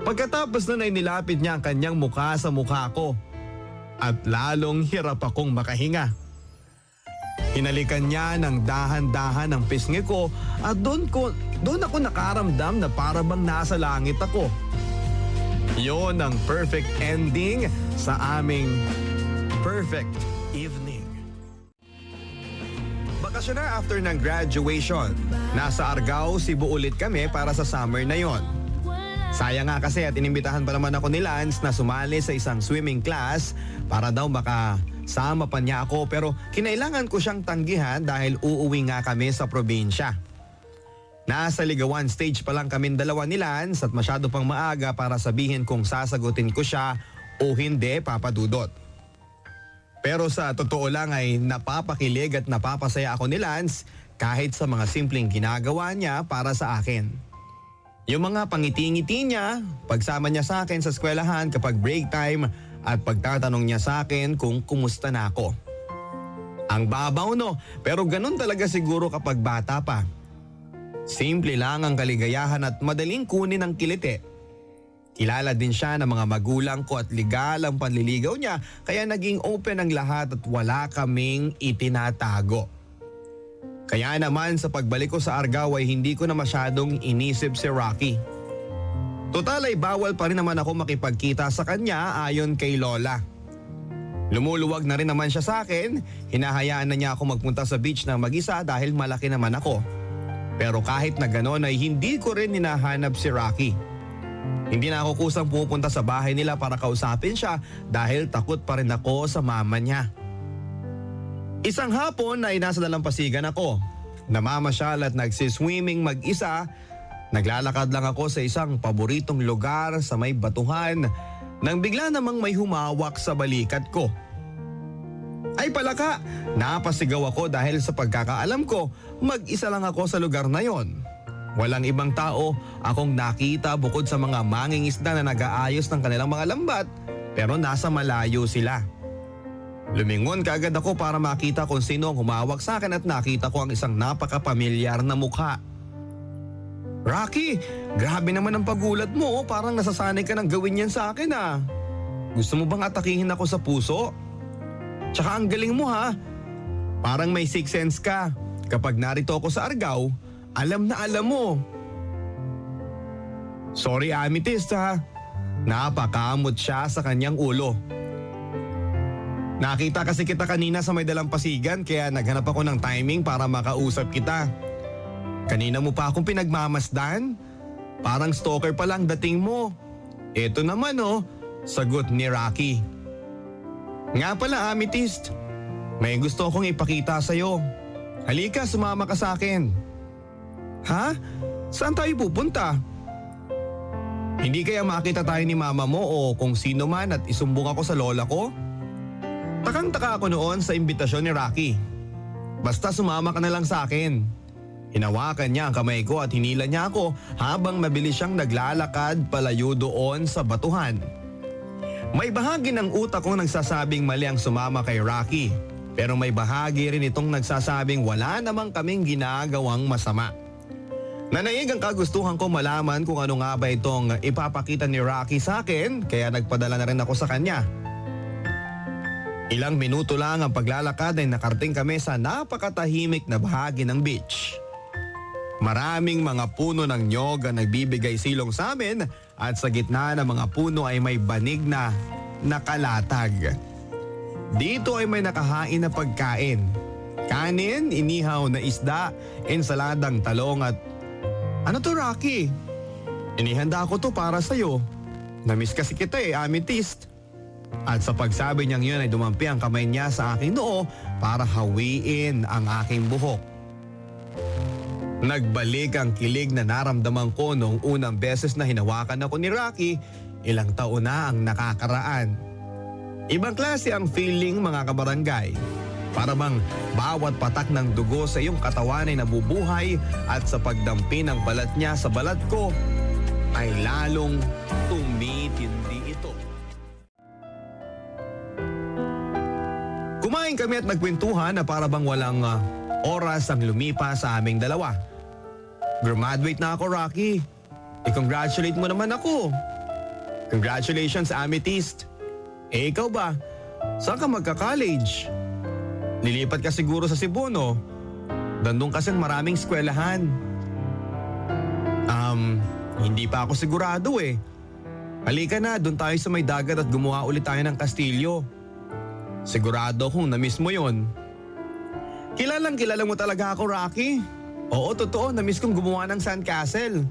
Pagkatapos nun ay nilapit niya ang kanyang mukha sa mukha ko at lalong hirap akong makahinga. Hinalikan niya ng dahan-dahan ang pisngi ko at doon ako nakaramdam na para bang nasa langit ako. Yon ang perfect ending sa aming perfect evening. Bakasyon na after ng graduation. Nasa Argao, Cebu ulit kami para sa summer na yon. Sayang nga kasi at inimbitahan pa naman ako ni Lance na sumali sa isang swimming class para daw makasama pa niya ako pero kinailangan ko siyang tanggihan dahil uuwi nga kami sa probinsya. Nasa ligawan stage pa lang kaming dalawa ni Lance at masyado pang maaga para sabihin kung sasagutin ko siya o hindi, Papa Dudot. Pero sa totoo lang ay napapakilig at napapasaya ako ni Lance kahit sa mga simpleng ginagawa niya para sa akin. Yung mga pangiti-ngiti niya, pagsama niya sa akin sa eskwelahan kapag break time at pagtatanong niya sa akin kung kumusta na ako. Ang babaw no, pero ganun talaga siguro kapag bata pa. Simple lang ang kaligayahan at madaling kunin ang kiliti. Kilala din siya ng mga magulang ko at legal ang panliligaw niya kaya naging open ang lahat at wala kaming itinatago. Kaya naman sa pagbalik ko sa Argao ay hindi ko na masyadong inisip si Rocky. Total ay bawal pa rin naman ako makipagkita sa kanya ayon kay Lola. Lumuluwag na rin naman siya sa akin, hinahayaan na niya ako magpunta sa beach na mag-isa dahil malaki naman ako. Pero kahit na gano'n ay hindi ko rin hinahanap si Rocky. Hindi na ako kusang pupunta sa bahay nila para kausapin siya dahil takot pa rin ako sa mama niya. Isang hapon ay nasa dalampasigan ako. Namamasyal at nagsiswimming mag-isa. Naglalakad lang ako sa isang paboritong lugar sa may batuhan nang bigla namang may humawak sa balikat ko. Ay palaka, napasigaw ako dahil sa pagkakaalam ko, mag-isa lang ako sa lugar na yon. Walang ibang tao akong nakita bukod sa mga mangingisda na nag-aayos ng kanilang mga lambat pero nasa malayo sila. Lumingon kaagad ako para makita kung sino ang humawak sa akin at nakita ko ang isang napakapamilyar na mukha. Rocky, grabe naman ang pagulat mo, parang nasasanay ka ng gawin yan sa akin ah. Gusto mo bang atakihin ako sa puso? Tsaka ang galing mo ha, parang may sixth sense ka. Kapag narito ako sa Argao, alam na alam mo. Sorry Amethyst ha, napakamot siya sa kanyang ulo. Nakita kasi kita kanina sa may dalampasigan kaya naghanap ako ng timing para makausap kita. Kanina mo pa akong pinagmamasdan? Parang stalker pa lang dating mo. Eto naman oh, sagot ni Rocky. Nga pala Amethyst, may gusto akong ipakita sa'yo. Halika, sumama ka sa akin. Ha? Saan tayo pupunta? Hindi kaya makita tayo ni mama mo o kung sino man at isumbong ako sa lola ko? Takang-taka ako noon sa imbitasyon ni Rocky. Basta sumama ka na lang sa akin. Hinawakan niya ang kamay ko at hinila niya ako habang mabilis siyang naglalakad palayo doon sa batuhan. May bahagi ng utak ko nagsasabing mali ang sumama kay Rocky. Pero may bahagi rin itong nagsasabing wala namang kaming ginagawang masama. Nanaig ang kagustuhan ko malaman kung ano nga ba itong ipapakita ni Rocky sa akin kaya nagpadala na rin ako sa kanya. Ilang minuto lang ang paglalakad ay nakarating kami sa napakatahimik na bahagi ng beach. Maraming mga puno ng nyog ang nagbibigay silong sa amin at sa gitna ng mga puno ay may banig na nakalatag. Dito ay may nakahain na pagkain. Kanin, inihaw na isda, ensaladang talong at... Ano to Rocky? Inihanda ko to para sa'yo. Namiss kasi kita Amethyst. At sa pagsabi niyang yun ay dumampi ang kamay niya sa aking noo para hawiin ang aking buhok. Nagbalik ang kilig na naramdaman ko noong unang beses na hinawakan ako ni Rocky, ilang taon na ang nakakaraan. Ibang klase ang feeling mga kabarangay. Para bang bawat patak ng dugo sa iyong katawan ay nabubuhay at sa pagdampi ng balat niya sa balat ko ay lalong tumitindi ito. Kumain kami at nagkwentuhan na para bang walang oras ang lumipas sa aming dalawa. Graduate na ako, Rocky. I-congratulate mo naman ako. Congratulations, Amethyst. Ikaw ba? Saan ka magka-college? Lilipat ka siguro sa Cebu, no? Dandong kasi maraming eskwelahan. Hindi pa ako sigurado Halika na, doon tayo sa may dagat at gumawa ulit tayo ng kastilyo. Sigurado kung na-miss mo yon. Kilalang kilala mo talaga ako, Rocky. Oo, totoo, na-miss kong gumawa ng sandcastle.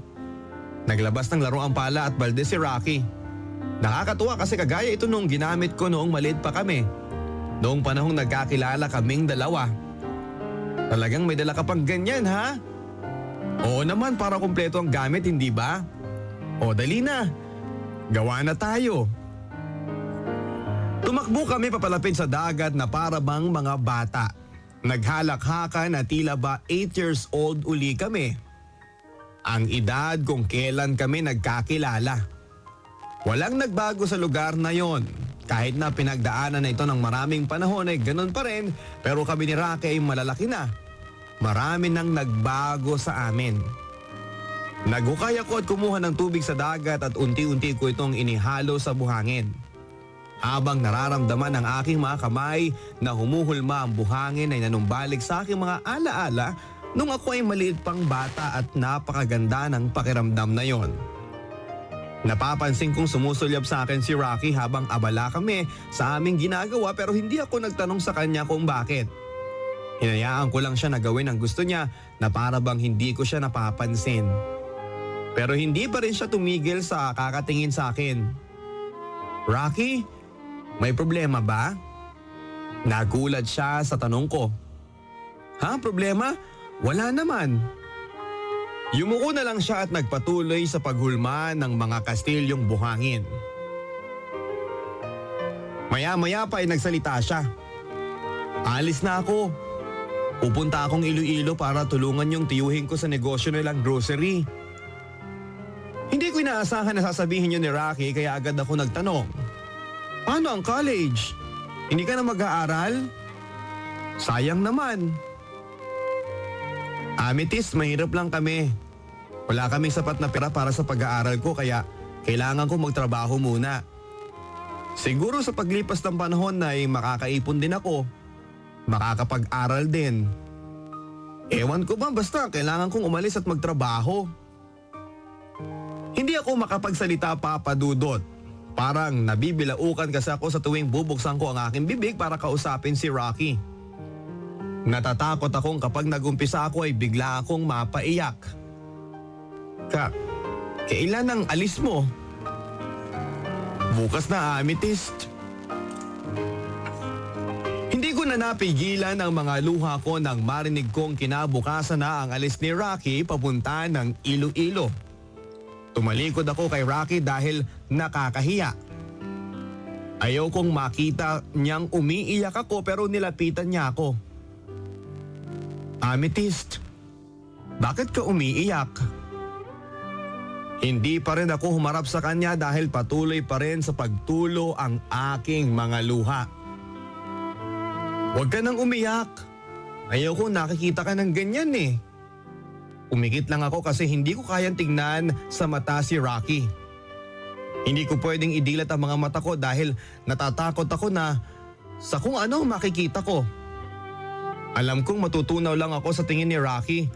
Naglabas ng laruan pala at balde si Rocky. Nakakatuwa kasi kagaya ito nung ginamit ko noong maliit pa kami. Noong panahong nagkakilala kaming dalawa. Talagang may dala ka pang ganyan ha? Oo naman, para kumpleto ang gamit, hindi ba? O dali na, gawa na tayo. Tumakbo kami papalapit sa dagat na para bang mga bata. Naghalakhakan na tila ba 8 years old uli kami. Ang edad kung kailan kami nagkakilala. Walang nagbago sa lugar na yon. Kahit na pinagdaanan na ito ng maraming panahon ay ganun pa rin, pero kami ni Rocky ay malalaki na. Marami nang nagbago sa amin. Naghukay ako at kumuha ng tubig sa dagat at unti-unti ko itong inihalo sa buhangin. Habang nararamdaman ng aking mga kamay na humuhulma ang buhangin ay nanumbalik sa aking mga alaala nung ako ay maliit pang bata at napakaganda ng pakiramdam na yon. Napapansin kong sumusulyap sa akin si Rocky habang abala kami sa aming ginagawa pero hindi ako nagtanong sa kanya kung bakit. Hinayaan ko lang siya na gawin ang gusto niya na para bang hindi ko siya napapansin. Pero hindi pa rin siya tumigil sa kakatingin sa akin. Rocky, may problema ba? Nagulat siya sa tanong ko. Ha, problema? Wala naman. Yumuko na lang siya at nagpatuloy sa paghulma ng mga kastilyong buhangin. Maya-maya pa ay nagsalita siya. Alis na ako. Pupunta akong Iloilo para tulungan yung tiyuhin ko sa negosyo nilang grocery. Hindi ko inaasahan na sasabihin yun ni Rocky kaya agad ako nagtanong. Paano ang college? Hindi ka na mag-aaral? Sayang naman. Amethyst, mahirap lang kami. Wala kaming sapat na pera para sa pag-aaral ko kaya kailangan ko magtrabaho muna. Siguro sa paglipas ng panahon ay makakaipon din ako. Makakapag-aral din. Ewan ko ba basta kailangan kong umalis at magtrabaho. Hindi ako makapagsalita, Papa Dudot. Parang nabibilaukan kasi ako sa tuwing bubuksan ko ang aking bibig para kausapin si Rocky. Natatakot akong kapag nagumpisa ako ay bigla akong mapaiyak. Kailan ang alis mo? Bukas na, Amethyst. Hindi ko na napigilan ang mga luha ko nang marinig kong kinabukasan na ang alis ni Rocky papunta ng Iloilo. Tumalikod ako kay Rocky dahil nakakahiya. Ayaw kong makita niyang umiiyak ako pero nilapitan niya ako. Amethyst, bakit ka umiiyak? Hindi pa rin ako humarap sa kanya dahil patuloy pa rin sa pagtulo ang aking mga luha. Huwag ka nang umiyak. Ayaw kong nakikita ka ng ganyan eh. Umikit lang ako kasi hindi ko kayang tignan sa mata si Rocky. Hindi ko pwedeng idilat ang mga mata ko dahil natatakot ako na sa kung ano makikita ko. Alam kong matutunaw lang ako sa tingin ni Rocky.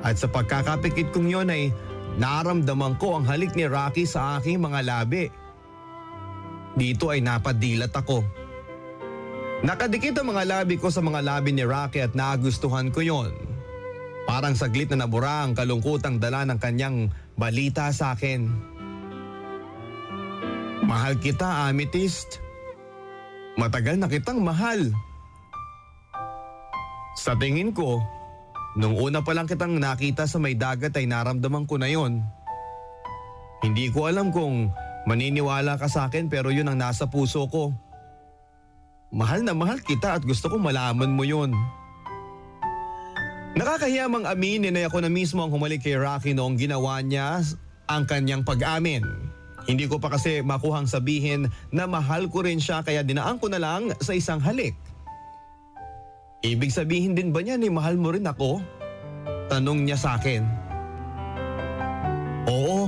At sa pagkakapikit kong yon ay naramdaman ko ang halik ni Rocky sa aking mga labi. Dito ay napadilat ako. Nakadikit ang mga labi ko sa mga labi ni Rocky at nagustuhan ko yon. Parang saglit na nabura ang kalungkutang dala ng kanyang balita sa akin. Mahal kita, Amethyst. Matagal na kitang mahal. Sa tingin ko, nung una pa lang kitang nakita sa may dagat ay naramdaman ko na yon. Hindi ko alam kung maniniwala ka sa akin pero yun ang nasa puso ko. Mahal na mahal kita at gusto kong malaman mo yun. Nakakahiya mang aminin na ako na mismo ang humalik kay Rocky noong ginawa niya ang kanyang pag-amin. Hindi ko pa kasi makuhang sabihin na mahal ko rin siya kaya dinaan ko na lang sa isang halik. Ibig sabihin din ba niya ni mahal mo rin ako? Tanong niya sa akin. Oo.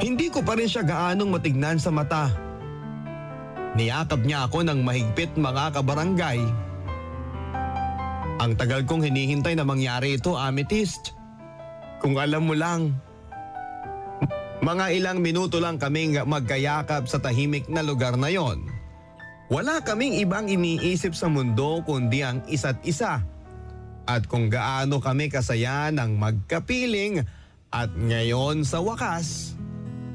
Hindi ko pa rin siya gaanong matignan sa mata. Niyakap niya ako ng mahigpit mga kabarangay. Ang tagal kong hinihintay na mangyari ito, Amethyst. Kung alam mo lang. Mga ilang minuto lang kaming magkayakap sa tahimik na lugar na yon. Wala kaming ibang iniisip sa mundo kundi ang isa't isa. At kung gaano kami kasaya ng magkapiling at ngayon sa wakas,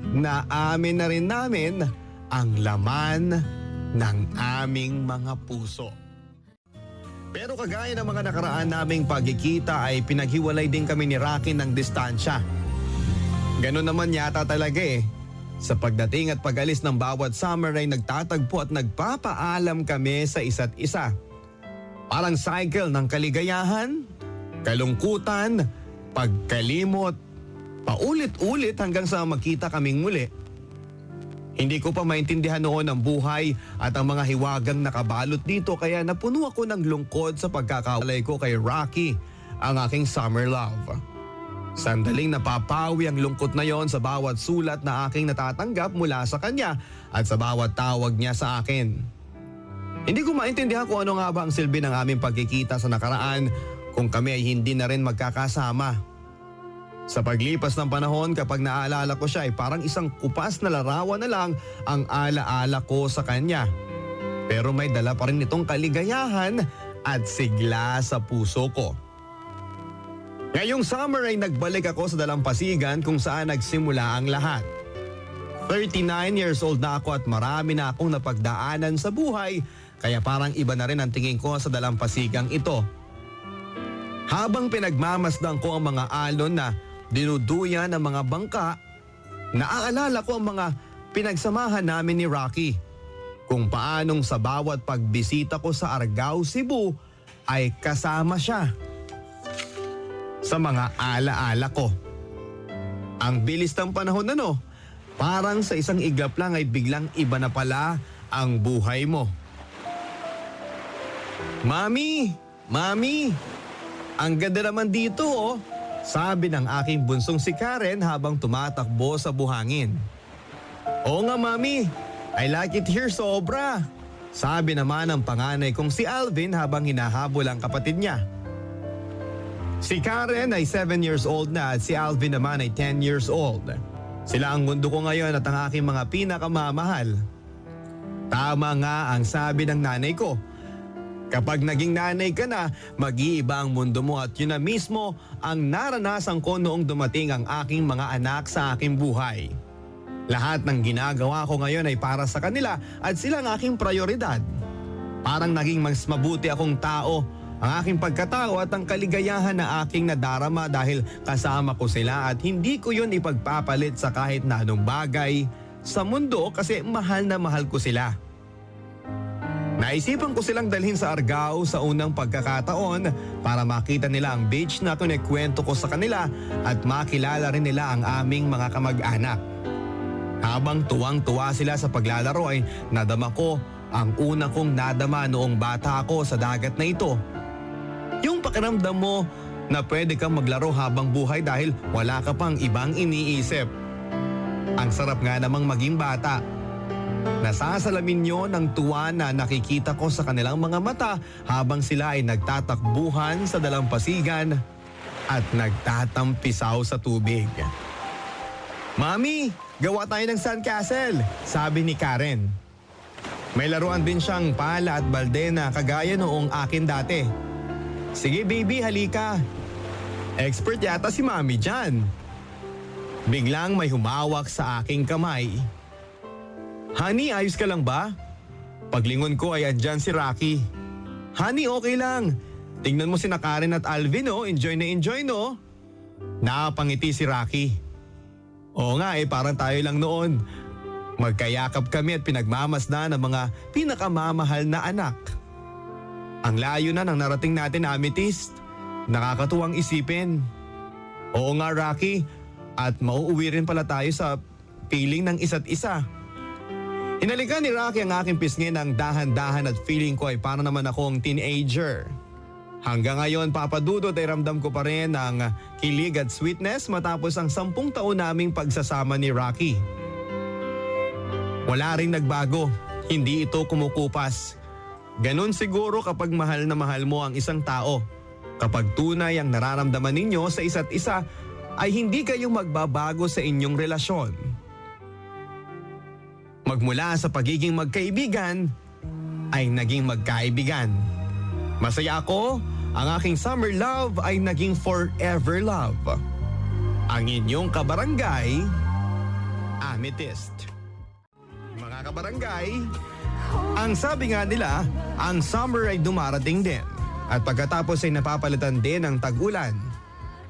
naamin na rin namin ang laman ng aming mga puso. Pero kagaya ng mga nakaraan naming pagkikita ay pinaghiwalay din kami ni Rocky ng distansya. Ganun naman yata talaga eh. Sa pagdating at pag-alis ng bawat summer ay nagtatagpo at nagpapaalam kami sa isa't isa. Parang cycle ng kaligayahan, kalungkutan, pagkalimot, paulit-ulit hanggang sa magkita kaming muli. Hindi ko pa maintindihan noon ang buhay at ang mga hiwagang nakabalot dito kaya napuno ako ng lungkod sa pagkakawalay ko kay Rocky, ang aking summer love. Sandaling napapawi ang lungkot na yon sa bawat sulat na aking natatanggap mula sa kanya at sa bawat tawag niya sa akin. Hindi ko maintindihan kung ano nga ba ang silbi ng aming pagkikita sa nakaraan kung kami ay hindi na rin magkakasama. Sa paglipas ng panahon, kapag naaalala ko siya ay parang isang kupas na larawan na lang ang alaala ko sa kanya. Pero may dala pa rin itong kaligayahan at sigla sa puso ko. Ngayong summer ay nagbalik ako sa dalampasigan kung saan nagsimula ang lahat. 39 years old na ako at marami na akong napagdaanan sa buhay, kaya parang iba na rin ang tingin ko sa dalampasigang ito. Habang pinagmamasdan ko ang mga alon na dinuduyan ng mga bangka, naaalala ko ang mga pinagsamahan namin ni Rocky. Kung paanong sa bawat pagbisita ko sa Argao, Cebu ay kasama siya sa mga alaala ko. Ang bilis ng panahon parang sa isang iglap lang ay biglang iba na pala ang buhay mo. Mami! Mami! Ang ganda naman dito sabi ng aking bunsong si Karen habang tumatakbo sa buhangin. Oo nga mami, I like it here sobra. Sabi naman ng panganay kong si Alvin habang hinahabol ang kapatid niya. Si Karen ay 7 years old na at si Alvin naman ay 10 years old. Sila ang mundo ko ngayon at ang aking mga pinakamamahal. Tama nga ang sabi ng nanay ko. Kapag naging nanay ka na, mag-iiba ang mundo mo at yun na mismo ang naranasan ko noong dumating ang aking mga anak sa aking buhay. Lahat ng ginagawa ko ngayon ay para sa kanila at sila ang aking prioridad. Parang naging mas mabuti akong tao. Ang aking pagkatao at ang kaligayahan na aking nadarama dahil kasama ko sila at hindi ko yun ipagpapalit sa kahit na anong bagay sa mundo kasi mahal na mahal ko sila. Naisipan ko silang dalhin sa Argao sa unang pagkakataon para makita nila ang beach na kinikwento ko sa kanila at makilala rin nila ang aming mga kamag-anak. Habang tuwang-tuwa sila sa paglalaro ay nadama ko ang una kong nadama noong bata ako sa dagat na ito. Yung pakiramdam mo na pwede kang maglaro habang buhay dahil wala ka pang ibang iniisip. Ang sarap nga namang maging bata. Nasasalamin nyo ng tuwa na nakikita ko sa kanilang mga mata habang sila ay nagtatakbuhan sa dalampasigan at nagtatampisaw sa tubig. Mami, gawa tayo ng sandcastle, sabi ni Karen. May laruan din siyang pala at balde na kagaya noong akin dati. Sige baby, halika. Expert yata si Mami dyan. Biglang may humawak sa aking kamay. Honey, ayos ka lang ba? Paglingon ko ay andyan si Rocky. Honey, okay lang. Tingnan mo sina Karen at Alvin enjoy na enjoy no? Napangiti si Rocky. Oo nga parang tayo lang noon. Magkayakap kami at pinagmamasdan ng mga pinakamamahal na anak. Ang layo na ng narating natin, Amethyst. Nakakatuwang isipin. Oo nga, Rocky. At mauuwi rin pala tayo sa piling ng isa't isa. Hinalikan ni Rocky ang aking pisngi ng dahan-dahan at feeling ko ay para naman akong teenager. Hanggang ngayon, Papa Dudut, ay ramdam ko pa rin ang kilig at sweetness matapos ang 10 taon naming pagsasama ni Rocky. Wala ring nagbago. Hindi ito kumukupas. Ganon siguro kapag mahal na mahal mo ang isang tao. Kapag tunay ang nararamdaman ninyo sa isa't isa, ay hindi kayong magbabago sa inyong relasyon. Magmula sa pagiging magkaibigan, ay naging magkaibigan. Masaya ako, ang aking summer love ay naging forever love. Ang inyong kabarangay, Amethyst. Mga kabarangay, ang sabi nga nila, ang summer ay dumarating din at pagkatapos ay napapalitan din ng tag-ulan.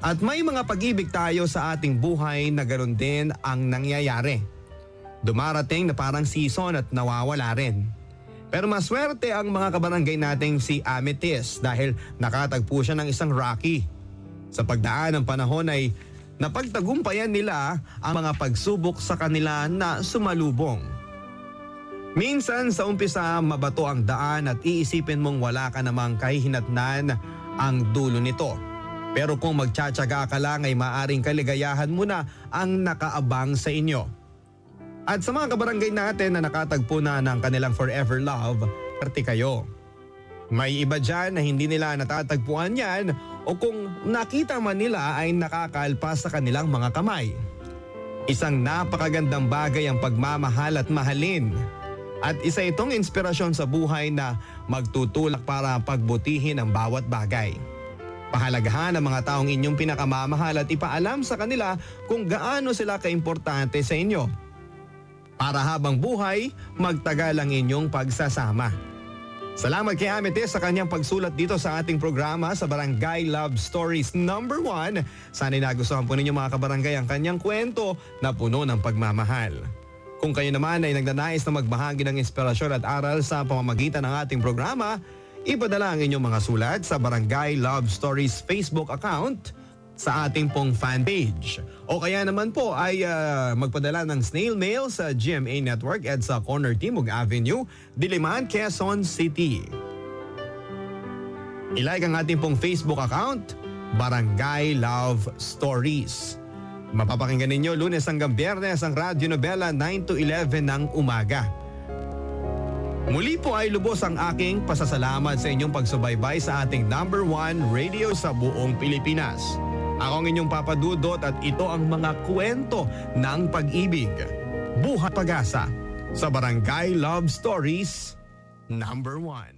At may mga pag-ibig tayo sa ating buhay na ganoon din ang nangyayari. Dumarating na parang season at nawawala rin. Pero maswerte ang mga kabarangay nating si Amethyst dahil nakatagpo siya ng isang Rocky. Sa pagdaan ng panahon ay napagtagumpayan nila ang mga pagsubok sa kanila na sumalubong. Minsan sa umpisa mabato ang daan at iisipin mong wala ka namang kahihinatnan ang dulo nito. Pero kung magtsatsaga ka lang ay maaring kaligayahan mo na ang nakaabang sa inyo. At sa mga kabarangay natin na nakatagpo na ng kanilang forever love, parte kayo. May iba dyan na hindi nila natatagpuan yan o kung nakita man nila ay nakakalpas sa kanilang mga kamay. Isang napakagandang bagay ang pagmamahal at mahalin. At isa itong inspirasyon sa buhay na magtutulak para pagbutihin ang bawat bagay. Pahalagahan ang mga taong inyong pinakamamahal at ipaalam sa kanila kung gaano sila kaimportante sa inyo. Para habang buhay, magtagal ang inyong pagsasama. Salamat kay Amethyst sa kanyang pagsulat dito sa ating programa sa Barangay Love Stories number 1. Sana'y nagustuhan po ninyo mga kabarangay ang kanyang kwento na puno ng pagmamahal. Kung kayo naman ay nagnanais na magbahagi ng inspirasyon at aral sa pamamagitan ng ating programa, ipadala ang inyong mga sulat sa Barangay Love Stories Facebook account sa ating pong fan page. O kaya naman po ay magpadala ng snail mail sa GMA Network at sa Corner Timog Avenue, Diliman, Quezon City. I-like ang ating pong Facebook account, Barangay Love Stories. Mapapakinggan ninyo Lunes hanggang Biyernes ang radyo nobela 9 to 11 ng umaga. Muli po ay lubos ang aking pasasalamat sa inyong pagsubaybay sa ating number 1 radio sa buong Pilipinas. Ako ang inyong Papa Dudot at ito ang mga kwento ng pag-ibig. Buhay Pag-asa sa Barangay Love Stories number 1.